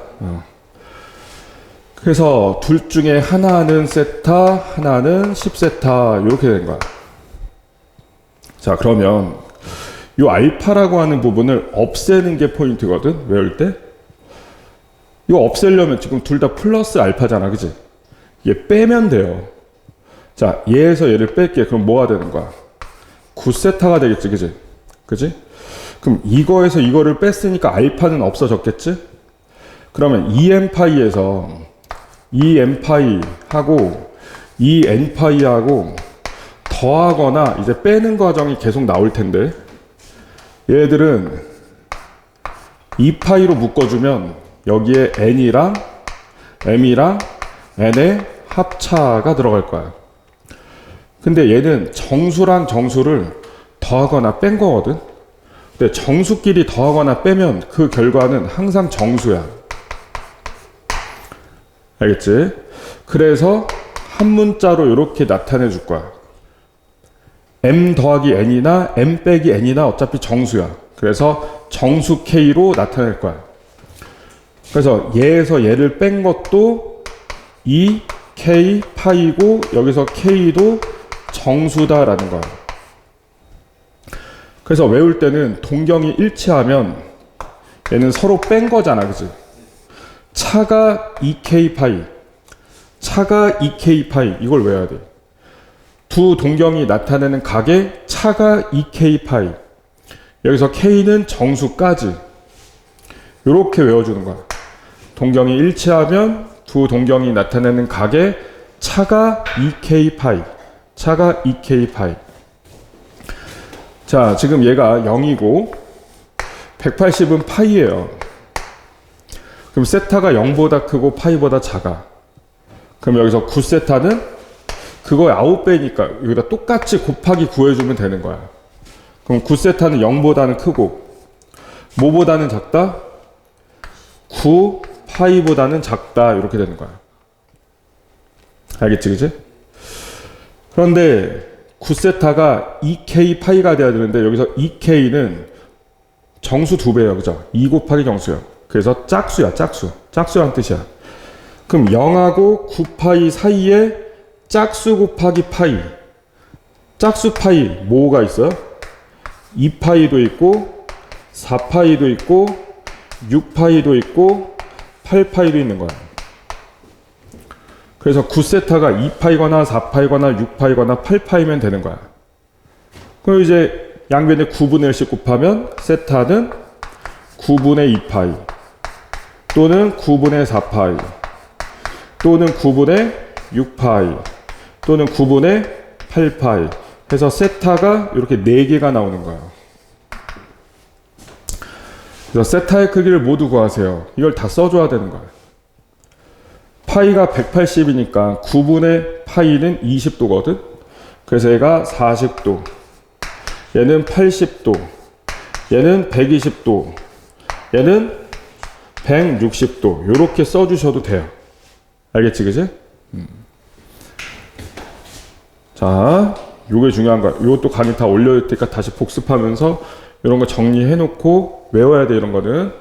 그래서 둘 중에 하나는 세타, 하나는 10세타 이렇게 된 거야. 자, 그러면 이 알파라고 하는 부분을 없애는 게 포인트거든, 외울 때. 이거 없애려면 지금 둘 다 플러스 알파잖아, 그지? 얘 빼면 돼요. 자, 얘에서 얘를 뺄게. 그럼 뭐가 되는 거야? 9세타가 되겠지, 그지? 그지? 그럼 이거에서 이거를 뺐으니까 알파는 없어졌겠지? 그러면 2n파이에서 2n파이하고 2n파이하고 더하거나 이제 빼는 과정이 계속 나올 텐데, 얘들은 2파이로 묶어주면 여기에 n이랑 m이랑 n의 합차가 들어갈 거야. 근데 얘는 정수랑 정수를 더하거나 뺀 거거든. 근데 정수끼리 더하거나 빼면 그 결과는 항상 정수야. 알겠지? 그래서 한 문자로 이렇게 나타내 줄 거야. m 더하기 n이나 m 빼기 n이나 어차피 정수야. 그래서 정수 k로 나타낼 거야. 그래서 얘에서 얘를 뺀 것도 2k 파이고 여기서 k도 정수다라는 거야. 그래서 외울 때는 동경이 일치하면 얘는 서로 뺀 거잖아, 그치? 차가 2k 파이, 차가 2k 파이, 이걸 외워야 돼. 두 동경이 나타내는 각의 차가 2k 파이, 여기서 k는 정수까지 이렇게 외워주는 거야. 동경이 일치하면 두 동경이 나타내는 각의 차가 2k 파이, 차가 2k 파이. 자, 지금 얘가 0이고 180은 파이예요. 그럼 세타가 0보다 크고 파이보다 작아. 그럼 여기서 9세타는 그거의 9배니까 여기다 똑같이 곱하기 9 해주면 되는 거야. 그럼 9세타는 0보다는 크고 뭐보다는 작다? 9 파이보다는 작다 이렇게 되는 거야. 알겠지, 그지? 그런데 9세타가 2k 파이가 돼야 되는데 여기서 2k는 정수 2배예요, 그죠? 2 곱하기 정수예요. 그래서 짝수야, 짝수. 짝수란 뜻이야. 그럼 0하고 9파이 사이에 짝수 곱하기 파이. 짝수 파이 뭐가 있어요? 2파이도 있고 4파이도 있고 6파이도 있고 8파이도 있는 거야. 그래서 9세타가 2파이거나 4파이거나 6파이거나 8파이면 되는 거야. 그럼 이제 양변에 9분의 1씩 곱하면 세타는 9분의 2파이 또는 9분의 4파이 또는 9분의 6파이 또는 9분의 8파이 해서 세타가 이렇게 4개가 나오는 거예요. 그래서 세타의 크기를 모두 구하세요. 이걸 다 써줘야 되는 거예요. 파이가 180이니까 9분의 파이는 20도거든. 그래서 얘가 40도, 얘는 80도, 얘는 120도, 얘는 160도 이렇게 써주셔도 돼요. 알겠지, 그지? 자, 요게 중요한 거야. 요것도 강의 다 올려올 테니까 다시 복습하면서 이런 거 정리해 놓고 외워야 돼, 이런 거는.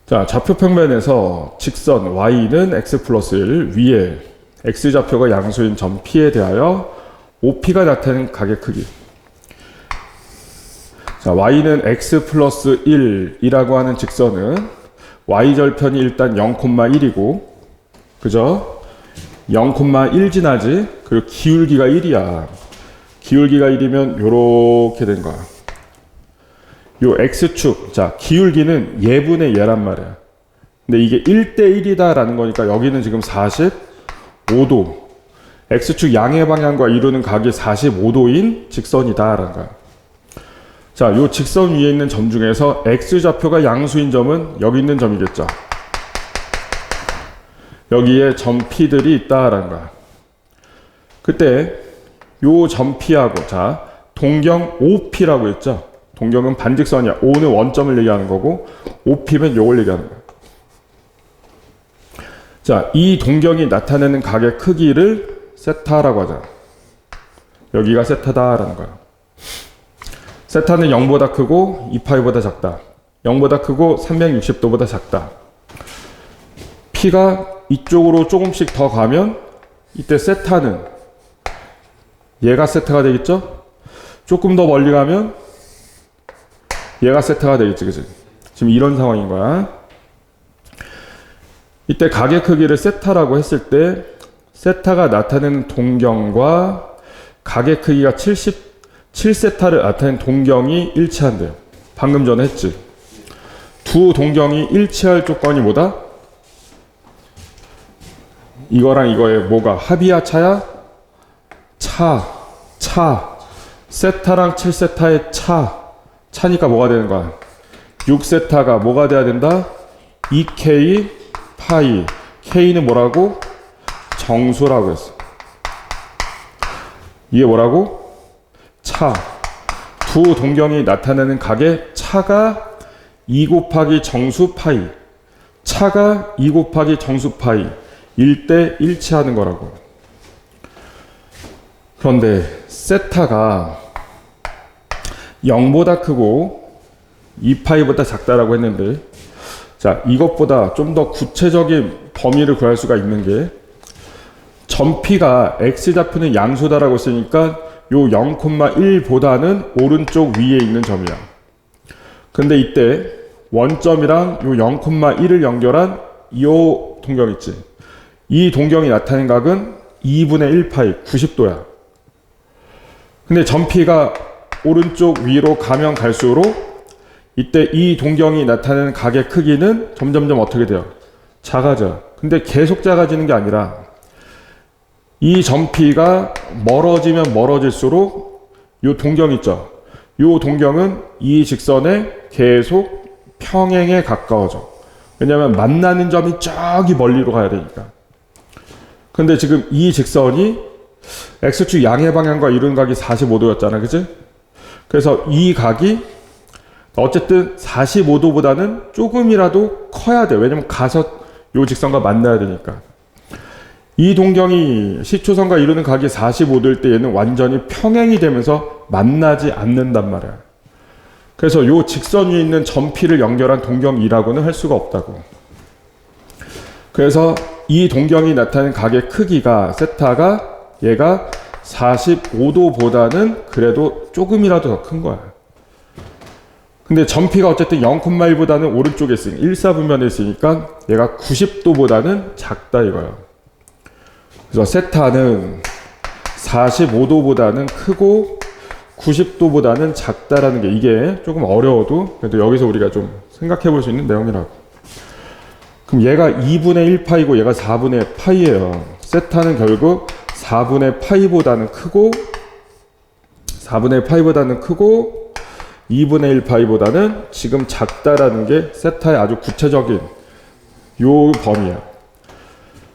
자, 좌표 평면에서 직선 y는 x 플러스 1 위에 x좌표가 양수인 점 P에 대하여 OP가 나타내는 가게 크기. 자, y는 x 플러스 1이라고 하는 직선은 y절편이 일단 0,1이고, 그죠? 0,1 지나지? 그리고 기울기가 1이야. 기울기가 1이면 요렇게 된 거야. 요 x축, 자, 기울기는 얘분의 얘란 말이야. 근데 이게 1대1이다 라는 거니까 여기는 지금 45도. x축 양의 방향과 이루는 각이 45도인 직선이다 라는 거야. 자, 요 직선 위에 있는 점 중에서 x좌표가 양수인 점은 여기 있는 점이겠죠. 여기에 점 P들이 있다라는 거야. 그때 요 점 P하고, 자, 동경 OP라고 했죠. 동경은 반직선이야. O는 원점을 얘기하는 거고 OP면 요걸 얘기하는 거야. 자, 이 동경이 나타내는 각의 크기를 세타라고 하잖아. 여기가 세타다라는 거야. 세타는 0보다 크고 2파이보다 작다. 0보다 크고 360도보다 작다. P가 이쪽으로 조금씩 더 가면 이때 세타는 얘가 세타가 되겠죠? 조금 더 멀리 가면 얘가 세타가 되겠지, 그치? 지금 이런 상황인 거야. 이때 각의 크기를 세타라고 했을 때 세타가 나타내는 동경과 각의 크기가 77세타를 나타낸 동경이 일치한대요. 방금 전에 했지. 두 동경이 일치할 조건이 뭐다? 이거랑 이거의 뭐가 합이야, 차야? 차. 세타랑 7세타의 차니까 뭐가 되는 거야? 6세타가 뭐가 돼야 된다? 2k 파이. k는 뭐라고? 정수라고 했어. 이게 뭐라고? 차. 두 동경이 나타내는 각의 차가 2 곱하기 정수 파이. 차가 2 곱하기 정수 파이. 1대 일치하는 거라고. 그런데 세타가 0보다 크고 2파이보다 작다라고 했는데, 자, 이것보다 좀 더 구체적인 범위를 구할 수가 있는 게 점 P가 x좌표는 양수다라고 했으니까 요 0,1보다는 오른쪽 위에 있는 점이야. 근데 이때 원점이랑 요 0,1을 연결한 요 동경 있지. 이 동경이 나타낸 각은 2분의 1파이 90도야. 근데 점 P가 오른쪽 위로 가면 갈수록 이때 이 동경이 나타내는 각의 크기는 점점점 어떻게 돼요? 작아져. 근데 계속 작아지는 게 아니라 이 점 P가 멀어지면 멀어질수록 요 동경 있죠? 요 동경은 이 직선에 계속 평행에 가까워져. 왜냐하면 만나는 점이 저기 멀리로 가야 되니까. 근데 지금 이 직선이 x축 양의 방향과 이루는 각이 45도였잖아, 그치? 그래서 이 각이 어쨌든 45도보다는 조금이라도 커야 돼. 왜냐면 가서 요 직선과 만나야 되니까. 이 동경이 시초선과 이루는 각이 45도일 때 얘는 완전히 평행이 되면서 만나지 않는단 말이야. 그래서 요 직선 위에 있는 점 P를 연결한 동경이라고는 할 수가 없다고. 그래서 이 동경이 나타낸 각의 크기가 세타가 얘가 45도보다는 그래도 조금이라도 더 큰 거야. 근데 점 P가 어쨌든 0,1보다는 오른쪽에 있으니까 1사분면에 있으니까 얘가 90도보다는 작다 이거야. 그래서 세타는 45도보다는 크고 90도보다는 작다라는 게 이게 조금 어려워도 그래도 여기서 우리가 좀 생각해 볼 수 있는 내용이라고. 그럼 얘가 2분의 1파이고 얘가 4분의 파이예요. 세타는 결국 4분의 파이보다는 크고 4분의 파이보다는 크고 2분의 1 파이보다는 지금 작다라는 게 세타의 아주 구체적인 요 범위야.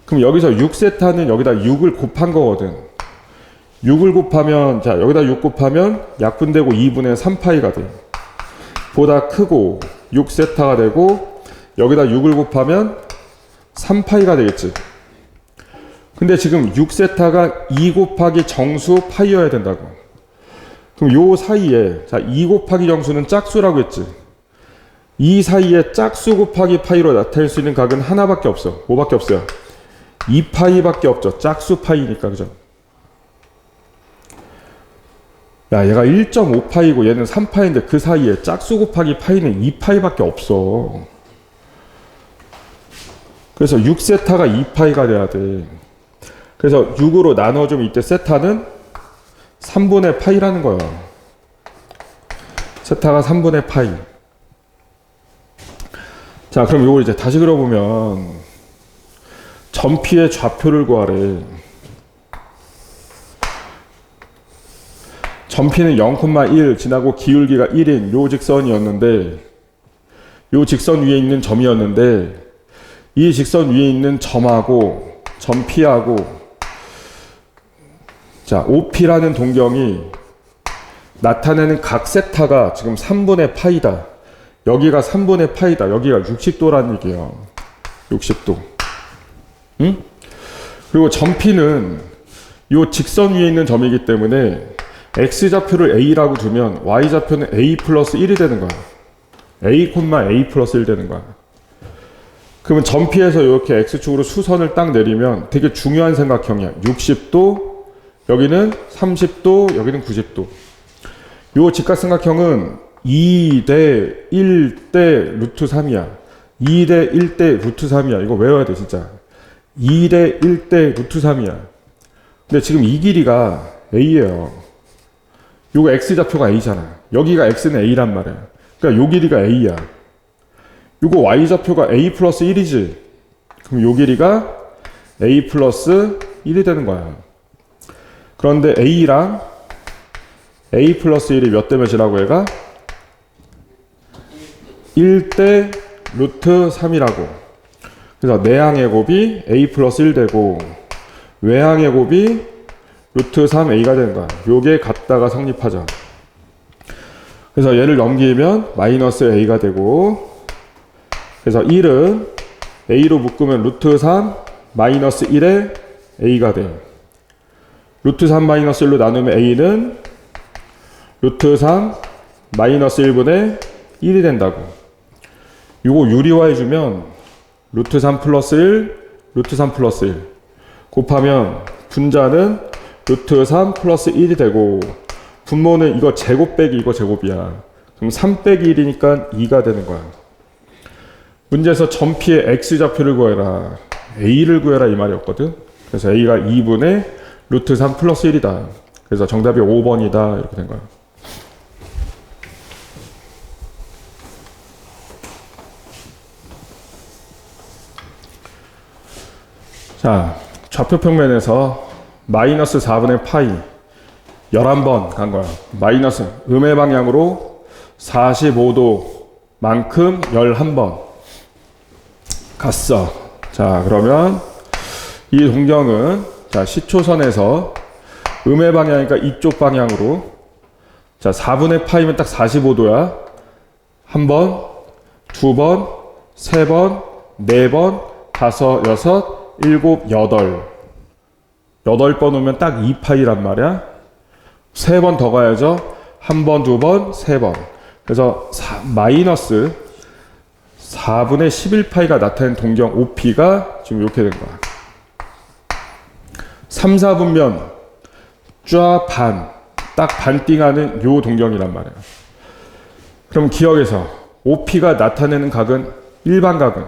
그럼 여기서 6세타는 여기다 6을 곱한 거거든. 6을 곱하면 자 여기다 6 곱하면 약분되고 2분의 3파이가 돼. 보다 크고 6세타가 되고 여기다 6을 곱하면 3파이가 되겠지. 근데 지금 6세타가 2 곱하기 정수 파이여야 된다고. 그럼 요 사이에 자 2 곱하기 정수는 짝수라고 했지. 이 사이에 짝수 곱하기 파이로 나타낼 수 있는 각은 하나밖에 없어. 뭐밖에 없어요? 2파이밖에 없죠. 짝수 파이니까 그죠? 야 얘가 1.5파이고 얘는 3파이인데 그 사이에 짝수 곱하기 파이는 2파이밖에 없어. 그래서 6세타가 2파이가 돼야 돼. 그래서 6으로 나눠주면 이때 세타는 3분의 파이라는 거야. 세타가 3분의 파이. 자, 그럼 이걸 이제 다시 그려보면 점 P의 좌표를 구하래. 점 P는 0,1 지나고 기울기가 1인 요 직선이었는데 요 직선 위에 있는 점이었는데 이 직선 위에 있는 점하고 점 P하고 자, OP라는 동경이 나타내는 각 세타가 지금 3분의 파이다. 여기가 3분의 파이다. 여기가 60도라는 얘기예요. 60도. 응? 그리고 점 P는 이 직선 위에 있는 점이기 때문에 X좌표를 A라고 두면 Y좌표는 A 플러스 1이 되는 거야. A, A 플러스 1 되는 거야. 그러면 점 P에서 이렇게 X축으로 수선을 딱 내리면 되게 중요한 생각형이야. 60도, 여기는 30도, 여기는 90도. 요 직각삼각형은 2대 1대 루트 3이야. 2대 1대 루트 3이야. 이거 외워야 돼, 진짜. 2대 1대 루트 3이야. 근데 지금 이 길이가 A예요. 요거 X좌표가 A잖아. 여기가 X는 A란 말이야. 그러니까 요 길이가 A야. 요거 Y좌표가 A 플러스 1이지. 그럼 요 길이가 A 플러스 1이 되는 거야. 그런데 A랑 A 플러스 1이 몇 대 몇이라고 얘가? 1대 루트 3이라고. 그래서 내항의 곱이 A 플러스 1 되고 외항의 곱이 루트 3A가 되는 거야. 요게 같다가 성립하죠. 그래서 얘를 넘기면 마이너스 A가 되고 그래서 1은 A로 묶으면 루트 3 마이너스 1에 A가 돼요. 루트 3 마이너스 1로 나누면 A는 루트 3 마이너스 1분의 1이 된다고. 이거 유리화해주면 루트 3 플러스 1, 루트 3 플러스 1 곱하면 분자는 루트 3 플러스 1이 되고 분모는 이거 제곱 빼기 이거 제곱이야. 그럼 3 빼기 1이니까 2가 되는 거야. 문제에서 점 P의 X좌표를 구해라. A를 구해라 이 말이었거든. 그래서 A가 2분의 루트 3 플러스 1이다. 그래서 정답이 5번이다. 이렇게 된 거야. 자, 좌표 평면에서 마이너스 4분의 파이 11번 간 거야. 마이너스 음의 방향으로 45도만큼 11번 갔어. 자, 그러면 이 동경은 자, 시초선에서 음의 방향이니까 이쪽 방향으로 자, 4분의 파이면 딱 45도야. 한 번, 두 번, 세 번, 네 번, 다섯, 여섯, 일곱, 여덟. 8번 오면 딱 2파이란 말이야. 세 번 더 가야죠. 한 번, 두 번, 세 번. 그래서 마이너스 4분의 11파이가 나타낸 동경 OP가 지금 이렇게 된 거야. 3, 4분면 쫙 반, 딱 반띵하는 요 동경이란 말이야. 그럼 기억해서 OP가 나타내는 각은 일반각은,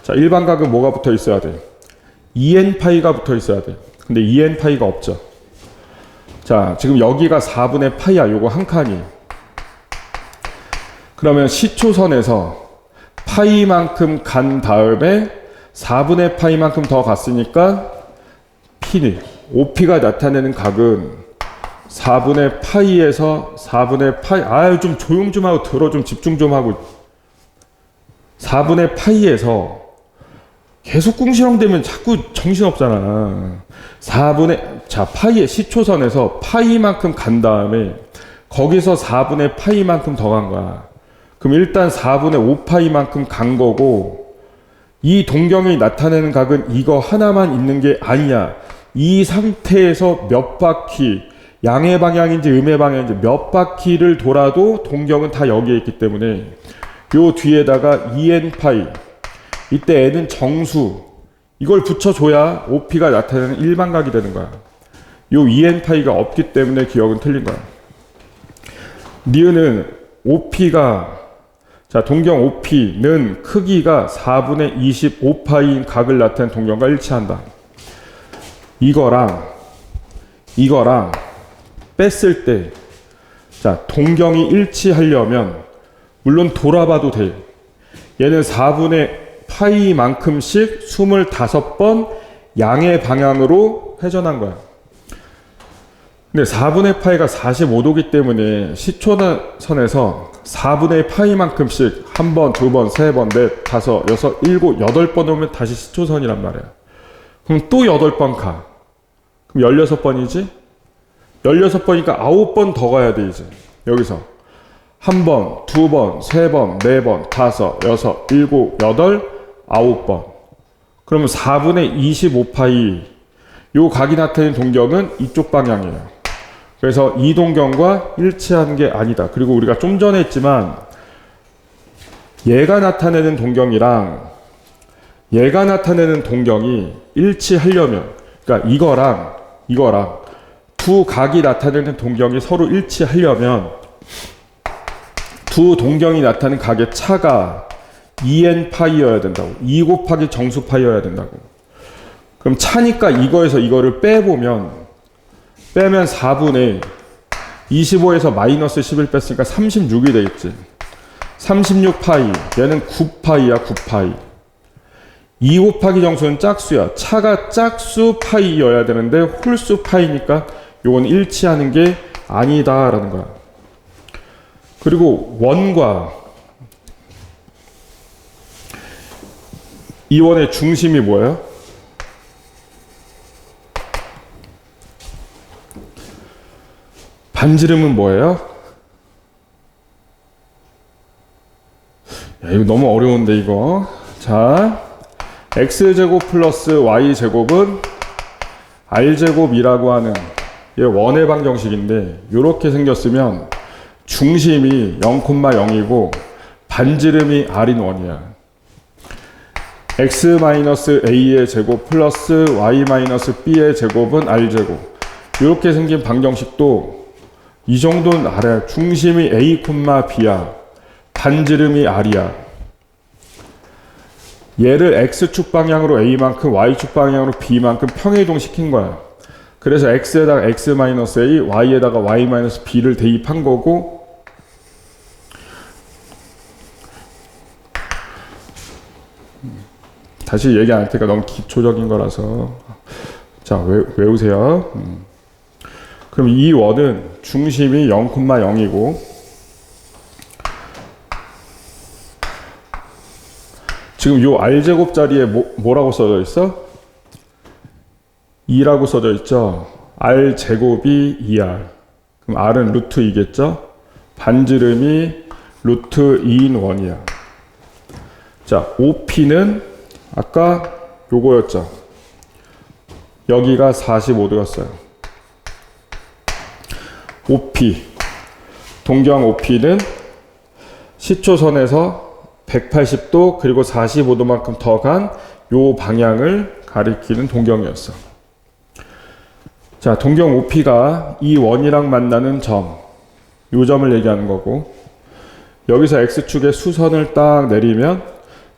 자, 일반각은 뭐가 붙어 있어야 돼? 2n파이가 붙어 있어야 돼. 근데 2n파이가 없죠. 자, 지금 여기가 4분의 파이야. 요거 한 칸이. 그러면 시초선에서 파이만큼 간 다음에 4분의 파이만큼 더 갔으니까 P는 OP가 나타내는 각은 4분의 파이에서 4분의 파이, 아유 좀 조용 좀 하고 들어, 좀 집중 좀 하고. 4분의 파이에서 계속 꿍시렁대면 자꾸 정신없잖아. 4분의, 자, 파이의 시초선에서 파이만큼 간 다음에 거기서 4분의 파이만큼 더 간 거야. 그럼 일단 4분의 5파이만큼 간 거고, 이 동경이 나타내는 각은 이거 하나만 있는 게 아니야. 이 상태에서 몇 바퀴, 양의 방향인지 음의 방향인지 몇 바퀴를 돌아도 동경은 다 여기에 있기 때문에 요 뒤에다가 2n파이, 이때 n은 정수, 이걸 붙여줘야 OP가 나타내는 일반각이 되는 거야. 요 2n파이가 없기 때문에 기억은 틀린 거야. 니은은 OP가, 자, 동경 OP는 크기가 4분의 25파이인 각을 나타낸 동경과 일치한다. 이거랑 뺐을 때, 자, 동경이 일치하려면 물론 돌아봐도 돼. 얘는 4분의 파이만큼씩 25번 양의 방향으로 회전한 거야. 근데 4분의 파이가 45도기 때문에 시초선에서 4분의 파이만큼씩 한 번, 두 번, 세 번, 넷, 다섯, 여섯, 일곱, 8번 오면 다시 시초선이란 말이야. 그럼 또 8번 가. 그럼 16번이지? 16번이니까 9번 더 가야 돼, 이제. 여기서. 한 번, 두 번, 세 번, 네 번, 다섯, 여섯, 일곱, 여덟, 9번. 그러면 4분의 25파이. 요 각이 나타낸 동경은 이쪽 방향이에요. 그래서 이 동경과 일치하는 게 아니다. 그리고 우리가 좀 전에 했지만, 얘가 나타내는 동경이랑 얘가 나타내는 동경이 일치하려면, 그러니까 이거랑 두 각이 나타내는 동경이 서로 일치하려면 두 동경이 나타내는 각의 차가 2n파이여야 된다고. 2 곱하기 정수파이여야 된다고. 그럼 차니까 이거에서 이거를 빼면 4분의 25에서 마이너스 11 뺐으니까 36이 되겠지. 36파이, 얘는 9파이야, 9파이. 2 곱하기 정수는 짝수야. 차가 짝수 파이여야 되는데 홀수 파이니까 요건 일치하는 게 아니다라는 거야. 그리고 원과 이 원의 중심이 뭐예요? 반지름은 뭐예요? 야, 이거 너무 어려운데 이거. 자, x제곱 플러스 y제곱은 r제곱이라고 하는 얘 원의 방정식인데, 이렇게 생겼으면 중심이 0,0이고 반지름이 r인 원이야. x-a의 제곱 플러스 y-b의 제곱은 r제곱. 이렇게 생긴 방정식도 이 정도는 알아야. 중심이 a, b야. 반지름이 r이야. 얘를 x축 방향으로 a만큼, y축 방향으로 b만큼 평행이동 시킨 거야. 그래서 x에다가 x-a, y에다가 y-b를 대입한 거고, 다시 얘기 안 할 테니까 너무 기초적인 거라서 자, 외우세요. 그럼 이 원은 중심이 0,0이고 지금 요 r제곱 자리에 뭐라고 써져 있어? 2라고 써져 있죠. r제곱이 2r. 그럼 r은 루트 2겠죠? 반지름이 루트 2인 원이야. 자, OP는 아까 요거였죠. 여기가 45도였어요. OP, 동경 OP는 시초선에서 180도 그리고 45도만큼 더 간 요 방향을 가리키는 동경이었어. 자, 동경 OP가 이 원이랑 만나는 점, 요 점을 얘기하는 거고, 여기서 X축에 수선을 딱 내리면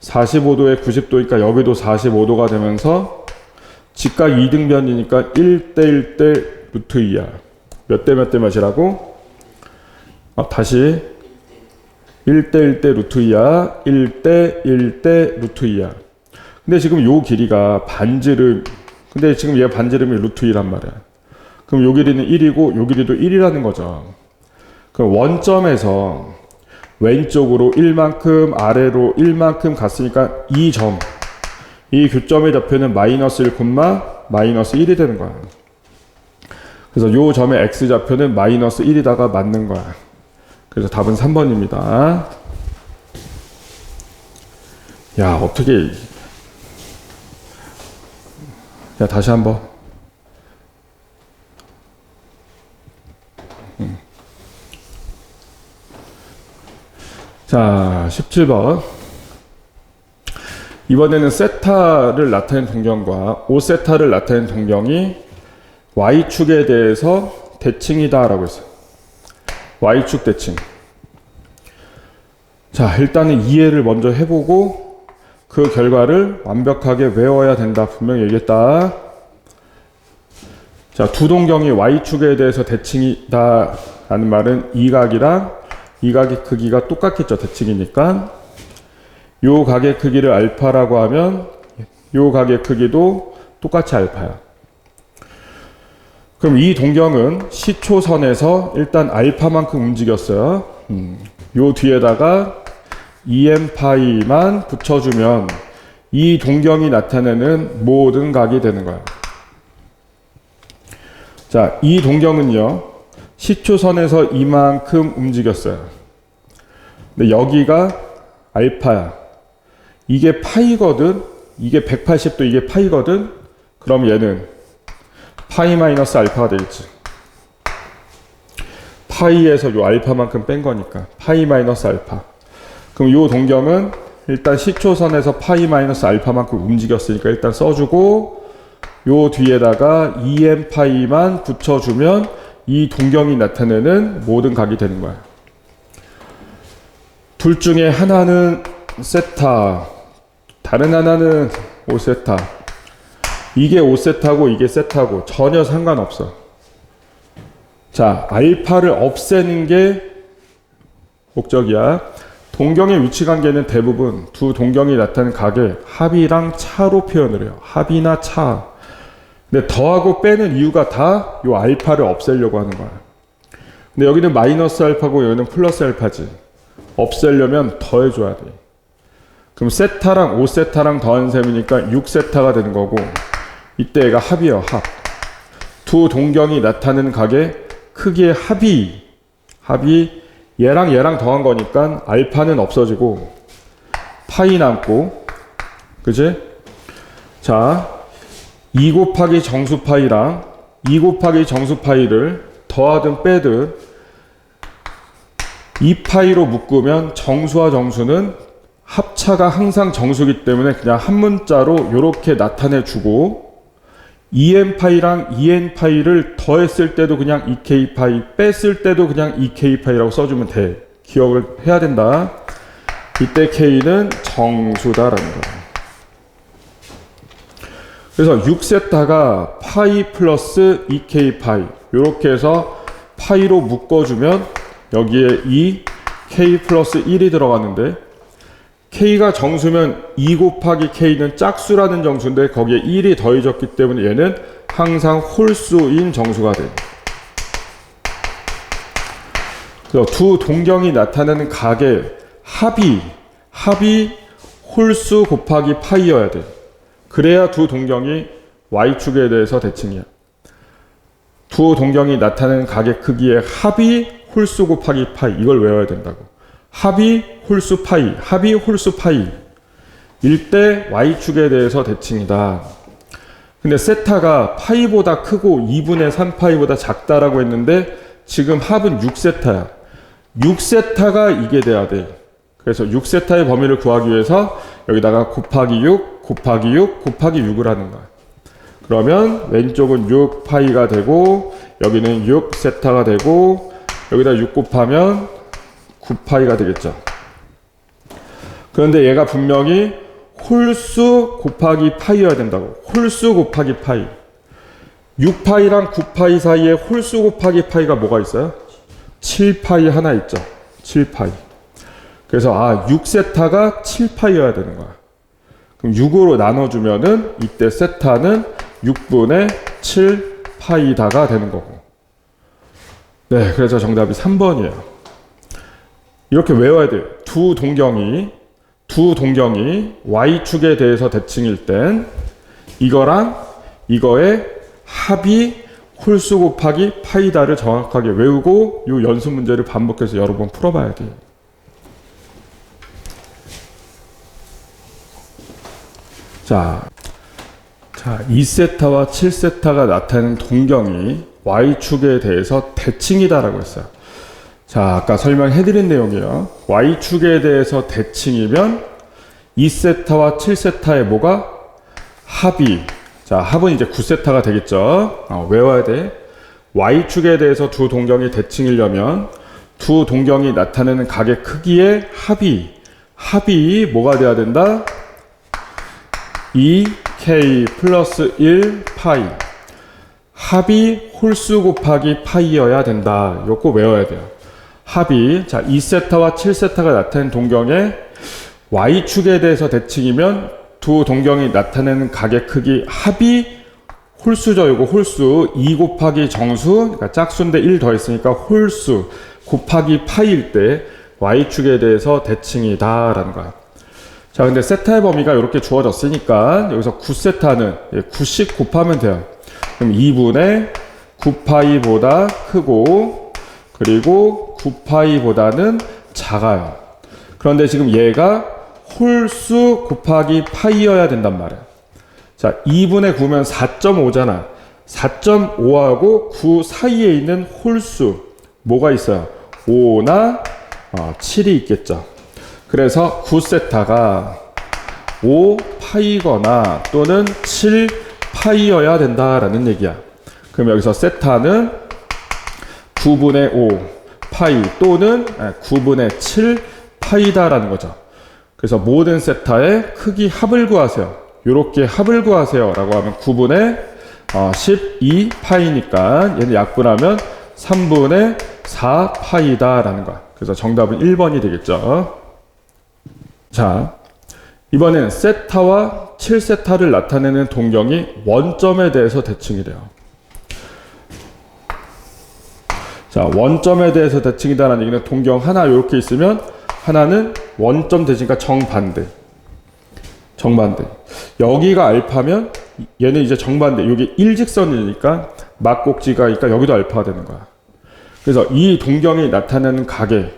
45도에 90도니까 여기도 45도가 되면서 직각 이등변이니까 1대 1대 루트 2야. 몇 대 몇 대 몇이라고? 다시 1대 1대 루트 2야. 1대 1대 루트 2야. 근데 지금 요 길이가 반지름, 근데 지금 얘 반지름이 루트 2란 말이야. 그럼 요 길이는 1이고 요 길이도 1이라는 거죠. 그럼 원점에서 왼쪽으로 1만큼 아래로 1만큼 갔으니까 이 점, 이 교점의 좌표는 마이너스 1, 마이너스 1이 되는 거야. 그래서 요 점의 x좌표는 마이너스 1이다가 맞는 거야. 그래서 답은 3번입니다. 야, 어떻게. 야, 다시 한번. 자, 17번. 이번에는 세타를 나타낸 동경과 5세타를 나타낸 동경이 y축에 대해서 대칭이다 라고 했어요. y축 대칭. 자, 일단은 이해를 먼저 해보고 그 결과를 완벽하게 외워야 된다. 분명히 얘기했다. 자, 두 동경이 y축에 대해서 대칭이다 라는 말은 이 각이랑 이 각의 크기가 똑같겠죠. 대칭이니까. 요 각의 크기를 알파라고 하면 요 각의 크기도 똑같이 알파야. 그럼 이 동경은 시초선에서 일단 알파만큼 움직였어요. 요 뒤에다가 EM파이만 붙여주면 이 동경이 나타내는 모든 각이 되는 거야. 자, 이 동경은요, 시초선에서 이만큼 움직였어요. 근데 여기가 알파야. 이게 파이거든. 이게 180도, 이게 파이거든. 그럼 얘는 파이 마이너스 알파가 되겠지. 파이에서 요 알파만큼 뺀 거니까 파이 마이너스 알파. 그럼 요 동경은 일단 시초선에서 파이 마이너스 알파만큼 움직였으니까 일단 써주고, 요 뒤에다가 EM 파이만 붙여주면 이 동경이 나타내는 모든 각이 되는 거야. 둘 중에 하나는 세타, 다른 하나는 5세타. 이게 5세타고 이게 세타고 전혀 상관없어. 자, 알파를 없애는 게 목적이야. 동경의 위치 관계는 대부분 두 동경이 나타내는 각의 합이랑 차로 표현을 해요. 합이나 차. 근데 더하고 빼는 이유가 다 요 알파를 없애려고 하는 거야. 근데 여기는 마이너스 알파고 여기는 플러스 알파지. 없애려면 더해줘야 돼. 그럼 세타랑 5세타랑 더한 셈이니까 6세타가 되는 거고, 이때 얘가 합이에요. 합. 두 동경이 나타내는 각의 크기의 합이 얘랑 더한 거니까 알파는 없어지고 파이 남고, 그지? 자, 2 곱하기 정수 파이랑 2 곱하기 정수 파이를 더하든 빼든 2파이로 묶으면 정수와 정수는 합차가 항상 정수기 때문에 그냥 한 문자로 이렇게 나타내주고, EN파이랑 EN파이를 더했을 때도 그냥 EK파이, 뺐을 때도 그냥 EK파이라고 써주면 돼. 기억을 해야 된다. 이때 K는 정수다라는 거야. 그래서 6세타가 파이 플러스 EK파이 이렇게 해서 파이로 묶어주면 여기에 이 K 플러스 1이 들어가는데, K가 정수면 2 곱하기 K는 짝수라는 정수인데 거기에 1이 더해졌기 때문에 얘는 항상 홀수인 정수가 돼. 그래서 두 동경이 나타내는 각의 합이 홀수 곱하기 파이여야 돼. 그래야 두 동경이 Y축에 대해서 대칭이야. 두 동경이 나타내는 각의 크기의 합이 홀수 곱하기 파이. 이걸 외워야 된다고. 합이 홀수 파이, 합이 홀수 파이 일 때 y축에 대해서 대칭이다. 근데 세타가 파이보다 크고 2분의 3파이보다 작다라고 했는데 지금 합은 6세타야. 6세타가 이게 돼야 돼. 그래서 6세타의 범위를 구하기 위해서 여기다가 곱하기 6, 곱하기 6, 곱하기 6을 하는 거야. 그러면 왼쪽은 6파이가 되고 여기는 6세타가 되고 여기다 6 곱하면 9파이가 되겠죠. 그런데 얘가 분명히 홀수 곱하기 파이여야 된다고. 홀수 곱하기 파이. 6파이랑 9파이 사이에 홀수 곱하기 파이가 뭐가 있어요? 7파이 하나 있죠. 7파이. 그래서 6세타가 7파이여야 되는 거야. 그럼 6으로 나눠주면은 이때 세타는 6분의 7파이다가 되는 거고. 네, 그래서 정답이 3번이에요. 이렇게 외워야 돼요. 두 동경이 y축에 대해서 대칭일 땐 이거랑 이거의 합이 홀수 곱하기 파이다를 정확하게 외우고 이 연습 문제를 반복해서 여러 번 풀어봐야 돼요. 자, 2세타와 7세타가 나타내는 동경이 y축에 대해서 대칭이다라고 했어요. 자, 아까 설명해드린 내용이에요. y축에 대해서 대칭이면 2세타와 7세타의 뭐가? 합이. 자, 합은 이제 9세타가 되겠죠. 외워야 돼. y축에 대해서 두 동경이 대칭이려면 두 동경이 나타내는 각의 크기의 합이 뭐가 돼야 된다? 2k 플러스 1 파이. 합이 홀수 곱하기 파이여야 된다. 이거 꼭 외워야 돼요. 합이, 자, 2세타와 7세타가 나타낸 동경의 y축에 대해서 대칭이면 두 동경이 나타내는 각의 크기 합이 홀수죠. 이거 홀수 2 곱하기 정수, 그러니까 짝수인데 1 더했으니까 홀수 곱하기 파이일 때 y축에 대해서 대칭이다 라는 거야. 자, 근데 세타의 범위가 이렇게 주어졌으니까 여기서 9세타는 9씩 곱하면 돼요. 그럼 2분의 9파이보다 크고 그리고 9파이보다는 작아요. 그런데 지금 얘가 홀수 곱하기 파이여야 된단 말이야. 자, 2분의 9면 4.5잖아. 4.5하고 9 사이에 있는 홀수 뭐가 있어요? 5나 7이 있겠죠. 그래서 9세타가 5파이거나 또는 7파이여야 된다라는 얘기야. 그럼 여기서 세타는 9분의 5 파이 또는 9분의 7 파이다라는 거죠. 그래서 모든 세타의 크기 합을 구하세요. 이렇게 합을 구하세요 라고 하면 9분의 12 파이니까 얘는 약분하면 3분의 4 파이다 라는 거야. 그래서 정답은 1번이 되겠죠. 자, 이번엔 세타와 7세타를 나타내는 동경이 원점에 대해서 대칭이 돼요. 자, 원점에 대해서 대칭이다라는 얘기는 동경 하나 이렇게 있으면 하나는 원점 대칭이니까 정반대. 여기가 알파면 얘는 이제 정반대. 여기 일직선이니까 막꼭지가 있으니까 여기도 알파가 되는 거야. 그래서 이 동경이 나타내는 각의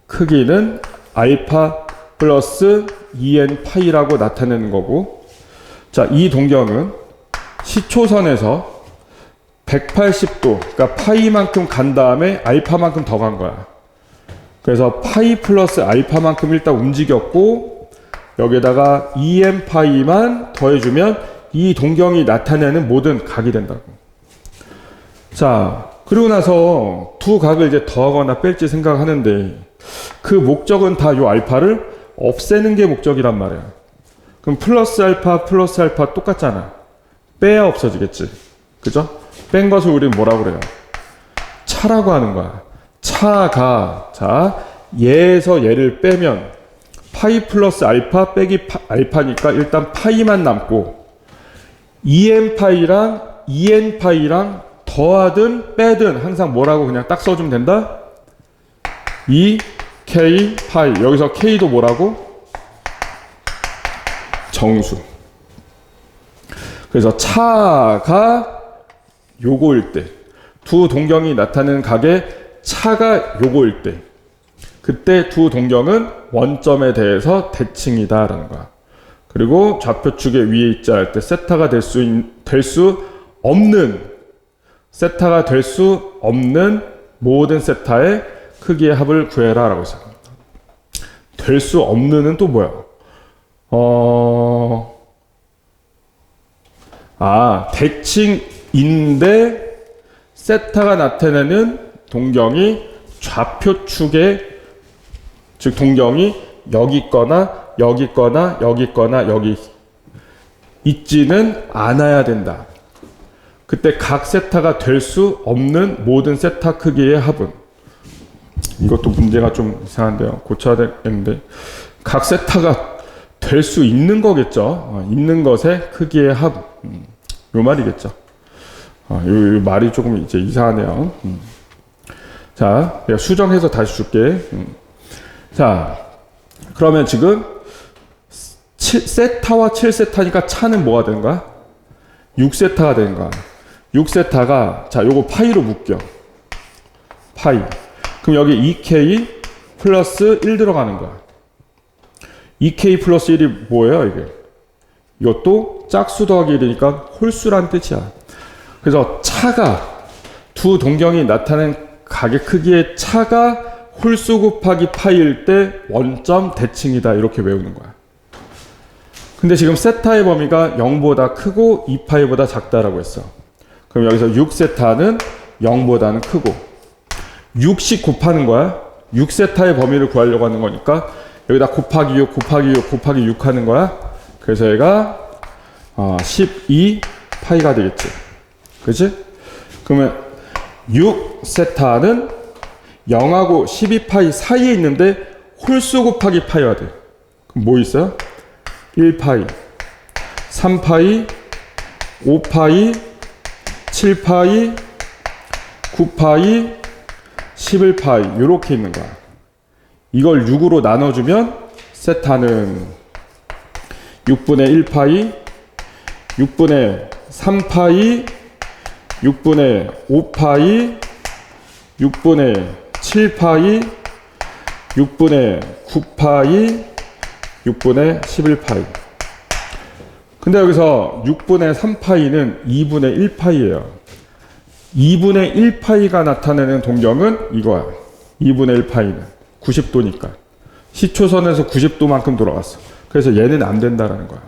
크기는 알파 플러스 2n 파이라고 나타내는 거고, 자, 이 동경은 시초선에서 180도, 그러니까 파이만큼 간 다음에 알파만큼 더 간 거야. 그래서 파이 플러스 알파만큼 일단 움직였고 여기에다가 2n 파이만 더해주면 이 동경이 나타내는 모든 각이 된다고. 자, 그리고 나서 두 각을 이제 더하거나 뺄지 생각하는데 그 목적은 다 요 알파를 없애는 게 목적이란 말이야. 그럼 플러스 알파 똑같잖아. 빼야 없어지겠지. 그죠? 뺀 것을 우리는 뭐라고 그래요? 차라고 하는 거야. 차가, 자, 얘에서 얘를 빼면 파이 플러스 알파 빼기 알파니까 일단 파이만 남고 2n 파이랑 2n 파이랑 더하든 빼든 항상 뭐라고 그냥 딱 써주면 된다? 2k 파이. 여기서 k도 뭐라고? 정수. 그래서 차가 요거일 때 두 동경이 나타내는 각의 차가 요거일 때, 그때 두 동경은 원점에 대해서 대칭이다 라는 거야. 그리고 좌표축에 위에 있지 않을 때 세타가 될 수 없는, 세타가 될 수 없는 모든 세타의 크기의 합을 구해라 라고 했어요. 될 수 없는은 또 뭐야? 대칭인데 세타가 나타내는 동경이 좌표축에, 즉 동경이 여기 있거나 여기 있거나 여기 있거나 여기 있지는 않아야 된다. 그때 각 세타가 될 수 없는 모든 세타 크기의 합은, 이것도 문제가 좀 이상한데요. 고쳐야 되겠는데, 각 세타가 될 수 있는 거겠죠. 있는 것의 크기의 합. 요 말이겠죠. 요 말이 조금 이제 이상하네요. 자, 내가 수정해서 다시 줄게. 자, 그러면 지금 7세타와 7세타니까 차는 뭐가 되는 거야? 6세타가 되는 거야. 6세타가, 자, 요거 파이로 묶여. 파이. 그럼 여기 2K 플러스 1 들어가는 거야. 2K 플러스 1이 뭐예요, 이게? 이것도 짝수 더하기 1이니까 홀수란 뜻이야. 그래서 차가, 두 동경이 나타낸 각의 크기의 차가 홀수 곱하기 파이일 때 원점 대칭이다, 이렇게 외우는 거야. 근데 지금 세타의 범위가 0보다 크고 2파이보다 작다라고 했어. 그럼 여기서 6세타는 0보다는 크고 6씩 곱하는 거야. 6세타의 범위를 구하려고 하는 거니까 여기다 곱하기 6 곱하기 6 곱하기 6 하는 거야. 그래서 얘가 12파이가 되겠지. 그치? 그러면 6세타는 0하고 12파이 사이에 있는데 홀수 곱하기 파이가 돼. 그럼 뭐 있어요? 1파이, 3파이, 5파이, 7파이, 9파이, 11파이 이렇게 있는 거야. 이걸 6으로 나눠주면 세타는 6분의 1파이, 6분의 3파이, 6분의 5파이, 6분의 7파이, 6분의 9파이, 6분의 11파이. 근데 여기서 6분의 3파이는 2분의 1파이예요. 2분의 1파이가 나타내는 동경은 이거야. 2분의 1파이는 90도니까. 시초선에서 90도만큼 돌아갔어. 그래서 얘는 안 된다라는 거야.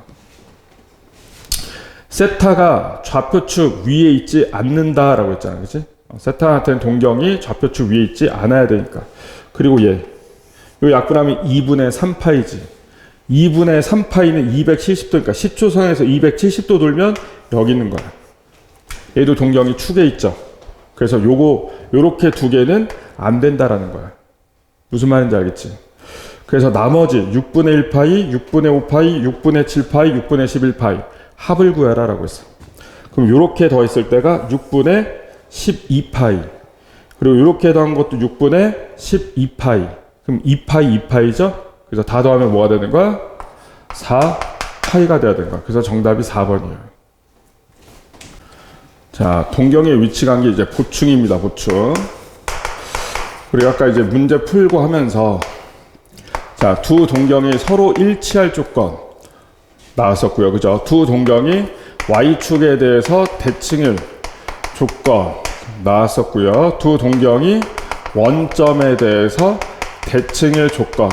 세타가 좌표축 위에 있지 않는다라고 했잖아. 그치? 세타가 나타내는 동경이 좌표축 위에 있지 않아야 되니까. 그리고 얘. 요 약분하면 2분의 3파이지. 2분의 3파이는 270도니까 시초선에서 270도 돌면 여기 있는 거야. 얘도 동경이 축에 있죠. 그래서 요렇게 두 개는 안 된다라는 거야. 무슨 말인지 알겠지? 그래서 나머지 6분의 1파이, 6분의 5파이, 6분의 7파이, 6분의 11파이 합을 구해라 라고 했어. 그럼 요렇게 더했을 때가 6분의 12파이. 그리고 요렇게 더한 것도 6분의 12파이. 그럼 2파이, 2파이죠? 그래서 다 더하면 뭐가 되는 거야? 4파이가 돼야 되는 거야. 그래서 정답이 4번이에요. 자, 동경의 위치 관계 이제 보충입니다. 보충. 그리고 아까 이제 문제 풀고 하면서 자, 두 동경이 서로 일치할 조건 나왔었고요. 그죠? 두 동경이 Y축에 대해서 대칭일 조건 나왔었고요. 두 동경이 원점에 대해서 대칭일 조건.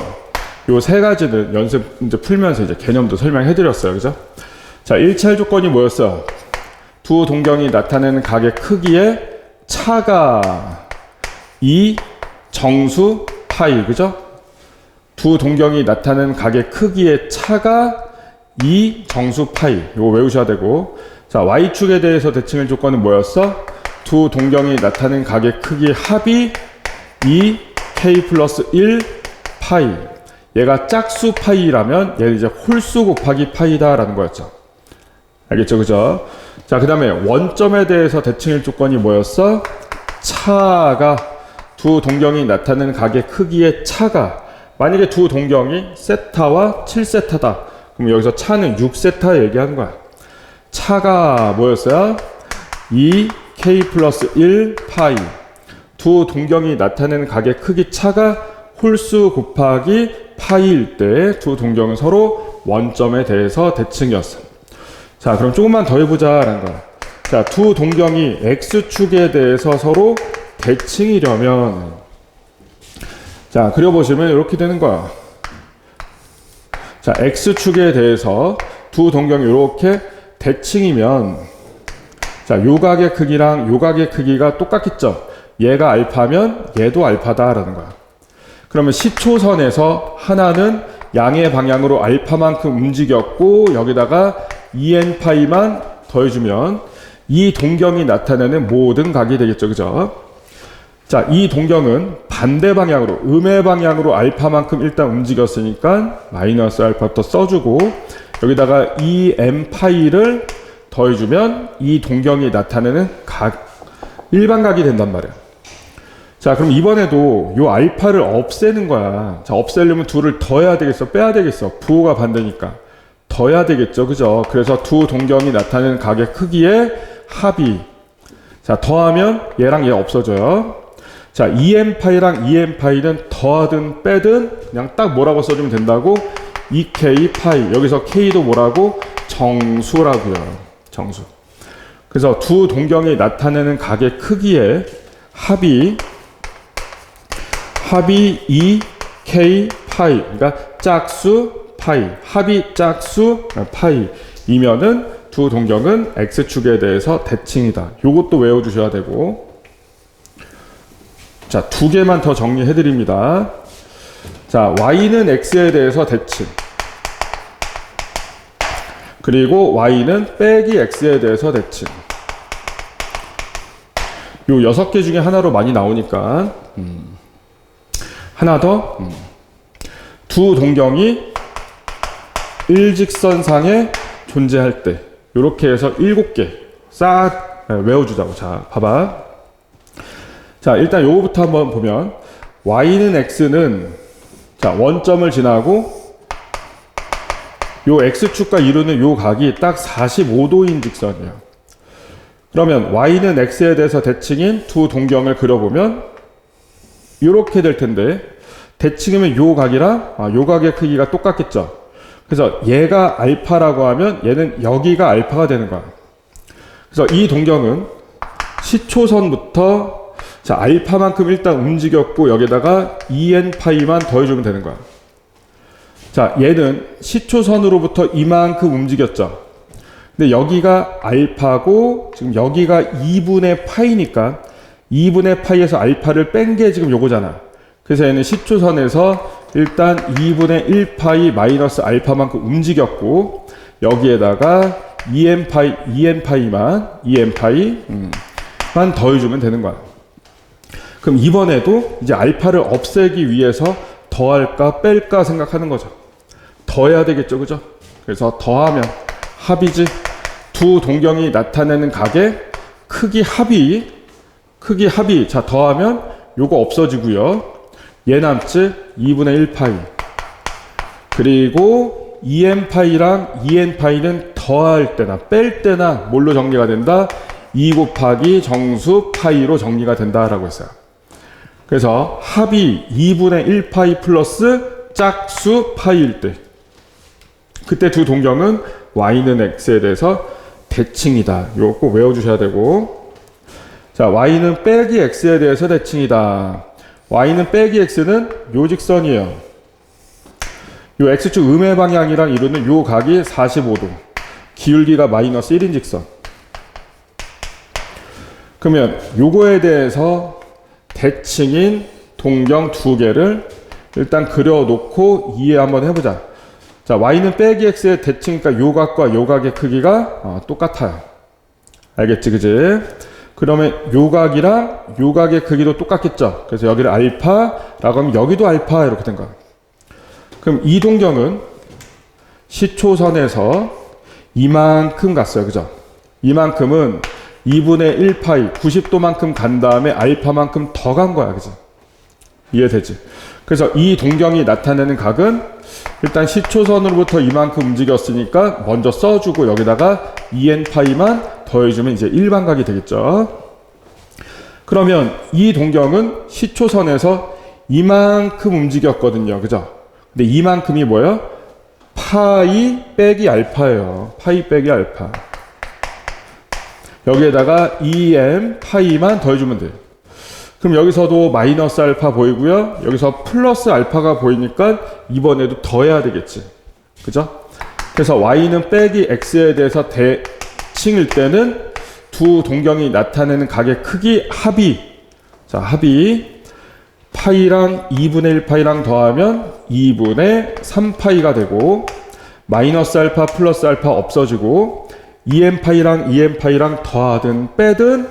요 세 가지는 연습 이제 풀면서 이제 개념도 설명해 드렸어요. 그죠? 자, 일치할 조건이 뭐였어요? 두 동경이 나타내는 각의 크기의 차가 이 정수 파이. 그죠? 두 동경이 나타내는 각의 크기의 차가 이 정수 파이. 이거 외우셔야 되고. 자, Y축에 대해서 대칭일 조건은 뭐였어? 두 동경이 나타내는 각의 크기의 합이 2K 플러스 1 파이. 얘가 짝수 파이라면 얘는 이제 홀수 곱하기 파이다라는 거였죠. 알겠죠? 그죠? 자, 그 다음에 원점에 대해서 대칭일 조건이 뭐였어? 차가 두 동경이 나타내는 각의 크기의 차가 만약에 두 동경이 세타와 7세타다. 그럼 여기서 차는 6세타 얘기하는 거야. 차가 뭐였어요? 2K 플러스 1 파이. 두 동경이 나타내는 각의 크기 차가 홀수 곱하기 파이일 때 두 동경은 서로 원점에 대해서 대칭이었어. 자, 그럼 조금만 더 해보자라는 거야. 자, 두 동경이 x축에 대해서 서로 대칭이려면, 자, 그려보시면 이렇게 되는 거야. 자, x축에 대해서 두 동경이 이렇게 대칭이면, 자, 요 각의 크기랑 요 각의 크기가 똑같겠죠? 얘가 알파면 얘도 알파다라는 거야. 그러면 시초선에서 하나는 양의 방향으로 알파만큼 움직였고 여기다가 2n파이만 더해주면 이 동경이 나타내는 모든 각이 되겠죠. 그죠? 자, 이 동경은 반대 방향으로, 음의 방향으로 알파만큼 일단 움직였으니까 마이너스 알파부터 써주고 여기다가 2n파이를 더해주면 이 동경이 나타내는 각, 일반각이 된단 말이야. 자, 그럼 이번에도 요 알파를 없애는 거야. 자, 없애려면 둘을 더해야 되겠어? 빼야 되겠어? 부호가 반대니까. 더해야 되겠죠. 그죠? 그래서 두 동경이 나타내는 각의 크기의 합이. 자, 더하면 얘랑 얘 없어져요. 자, 2n파이랑 2n파이는 더하든 빼든 그냥 딱 뭐라고 써주면 된다고? 2k 파이. 여기서 k도 뭐라고? 정수라고요. 정수. 그래서 두 동경이 나타내는 각의 크기의 합이 2k 파이, 그러니까 짝수 파이, 합이 짝수 파이이면은 두 동경은 x축에 대해서 대칭이다. 요것도 외워주셔야 되고. 자, 두 개만 더 정리해 드립니다. 자, y는 x에 대해서 대칭. 그리고 y는 빼기 x에 대해서 대칭. 요 6개 중에 하나로 많이 나오니까 하나 더. 두 동경이 일직선상에 존재할 때 요렇게 해서 7개 싹 외워주자고. 자, 봐봐. 자, 일단 요거부터 한번 보면 y는 x는 자, 원점을 지나고 요 x축과 이루는 요 각이 딱 45도인 직선이에요. 그러면 y는 x에 대해서 대칭인 두 동경을 그려보면 이렇게 될 텐데, 대칭이면 요 각이랑 요 각의 크기가 똑같겠죠. 그래서 얘가 알파라고 하면 얘는 여기가 알파가 되는 거야. 그래서 이 동경은 시초선부터 자, 알파만큼 일단 움직였고 여기다가 2n파이만 더해주면 되는 거야. 자, 얘는 시초선으로부터 이만큼 움직였죠. 근데 여기가 알파고 지금 여기가 2분의 파이니까 2분의 파이에서 알파를 뺀 게 지금 요거잖아. 그래서 얘는 시초선에서 일단 2분의 1파이 마이너스 알파만큼 움직였고 여기에다가 2n파이만 더해주면 되는 거야. 그럼 이번에도 이제 알파를 없애기 위해서 더할까 뺄까 생각하는 거죠. 더해야 되겠죠. 그죠? 그래서 더하면 합이지. 두 동경이 나타내는 각의 크기 합이 자, 더하면 요거 없어지고요. 얘 남지 2분의 1파이. 그리고 2n파이랑 2n파이는 더할 때나 뺄 때나 뭘로 정리가 된다? 2 곱하기 정수 파이로 정리가 된다라고 했어요. 그래서 합이 2분의 1파이 플러스 짝수 파이일 때 그때 두 동경은 y는 x에 대해서 대칭이다. 이거 꼭 외워주셔야 되고. 자, y는 빼기 x에 대해서 대칭이다. y는 빼기 x는 요 직선이에요. 요 x축 음의 방향이랑 이루는 요 각이 45도. 기울기가 마이너스 1인 직선. 그러면 요거에 대해서 대칭인 동경 두 개를 일단 그려놓고 이해 한번 해보자. 자, y는 빼기 x의 대칭이니까 요 각과 요 각의 크기가 똑같아요. 알겠지, 그지? 그러면 요 각이랑 요 각의 크기도 똑같겠죠. 그래서 여기를 알파라고 하면 여기도 알파 이렇게 된 거야. 그럼 이 동경은 시초선에서 이만큼 갔어요. 그죠? 이만큼은 2분의 1파이 90도만큼 간 다음에 알파만큼 더 간 거야. 그죠? 이해되지? 그래서 이 동경이 나타내는 각은 일단 시초선으로부터 이만큼 움직였으니까 먼저 써주고 여기다가 2n파이만 더해주면 이제 일반각이 되겠죠. 그러면 이 동경은 시초선에서 이만큼 움직였거든요. 그죠? 근데 이만큼이 뭐예요? 파이 빼기 알파예요. 파이 빼기 알파. 여기에다가 2m 파이만 더해주면 돼요. 그럼 여기서도 마이너스 알파 보이고요. 여기서 플러스 알파가 보이니까 이번에도 더해야 되겠지. 그죠? 그래서 y는 빼기 x에 대해서 대칭일 때는 두 동경이 나타내는 각의 크기 합이, 자, 합이 파이랑 2분의 1파이랑 더하면 2분의 3파이가 되고, 마이너스 알파 플러스 알파 없어지고 2n파이랑 2n파이랑 더하든 빼든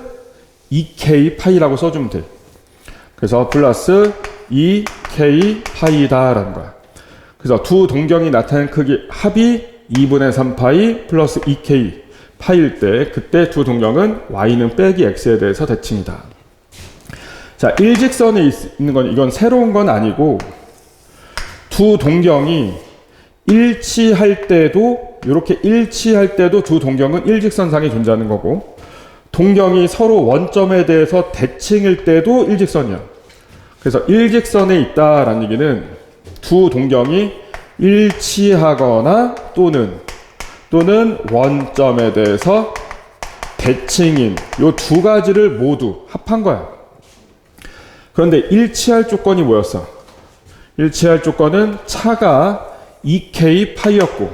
2k파이라고 써주면 돼. 그래서 플러스 2k파이다 라는 거야. 그래서 두 동경이 나타낸 크기 합이 2분의 3파이 플러스 2k 파일 때, 그때 두 동경은 y는 빼기 x에 대해서 대칭이다. 자, 일직선에 있는 건, 이건 새로운 건 아니고, 두 동경이 일치할 때도, 이렇게 일치할 때도 두 동경은 일직선상에 존재하는 거고, 동경이 서로 원점에 대해서 대칭일 때도 일직선이야. 그래서 일직선에 있다라는 얘기는 두 동경이 일치하거나 또는 원점에 대해서 대칭인 요 두 가지를 모두 합한 거야. 그런데 일치할 조건이 뭐였어? 일치할 조건은 차가 2k 파이였고,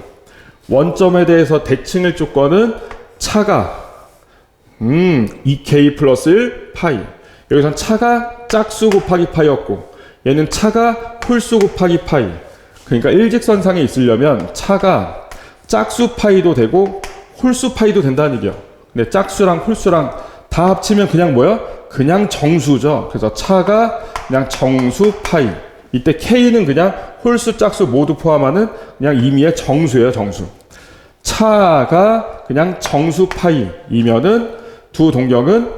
원점에 대해서 대칭일 조건은 차가 2k 플러스 1 파이. 여기선 차가 짝수 곱하기 파이였고, 얘는 차가 홀수 곱하기 파이. 그러니까 일직선상에 있으려면 차가 짝수 파이도 되고 홀수 파이도 된다는 얘기야. 근데 짝수랑 홀수랑 다 합치면 그냥 뭐야? 그냥 정수죠. 그래서 차가 그냥 정수 파이. 이때 k는 그냥 홀수 짝수 모두 포함하는 그냥 임의의 정수예요. 정수. 차가 그냥 정수 파이이면은 두 동경은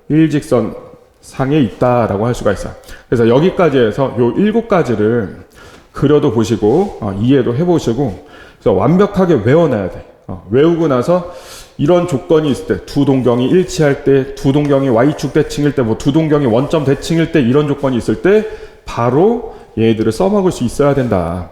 일직선 상에 있다라고 할 수가 있어요. 그래서 여기까지 해서 요 7가지를 그려도 보시고 이해도 해보시고, 그래서 완벽하게 외워놔야 돼. 외우고 나서 이런 조건이 있을 때, 두 동경이 일치할 때, 두 동경이 y축 대칭일 때, 뭐 두 동경이 원점 대칭일 때, 이런 조건이 있을 때 바로 얘네들을 써먹을 수 있어야 된다.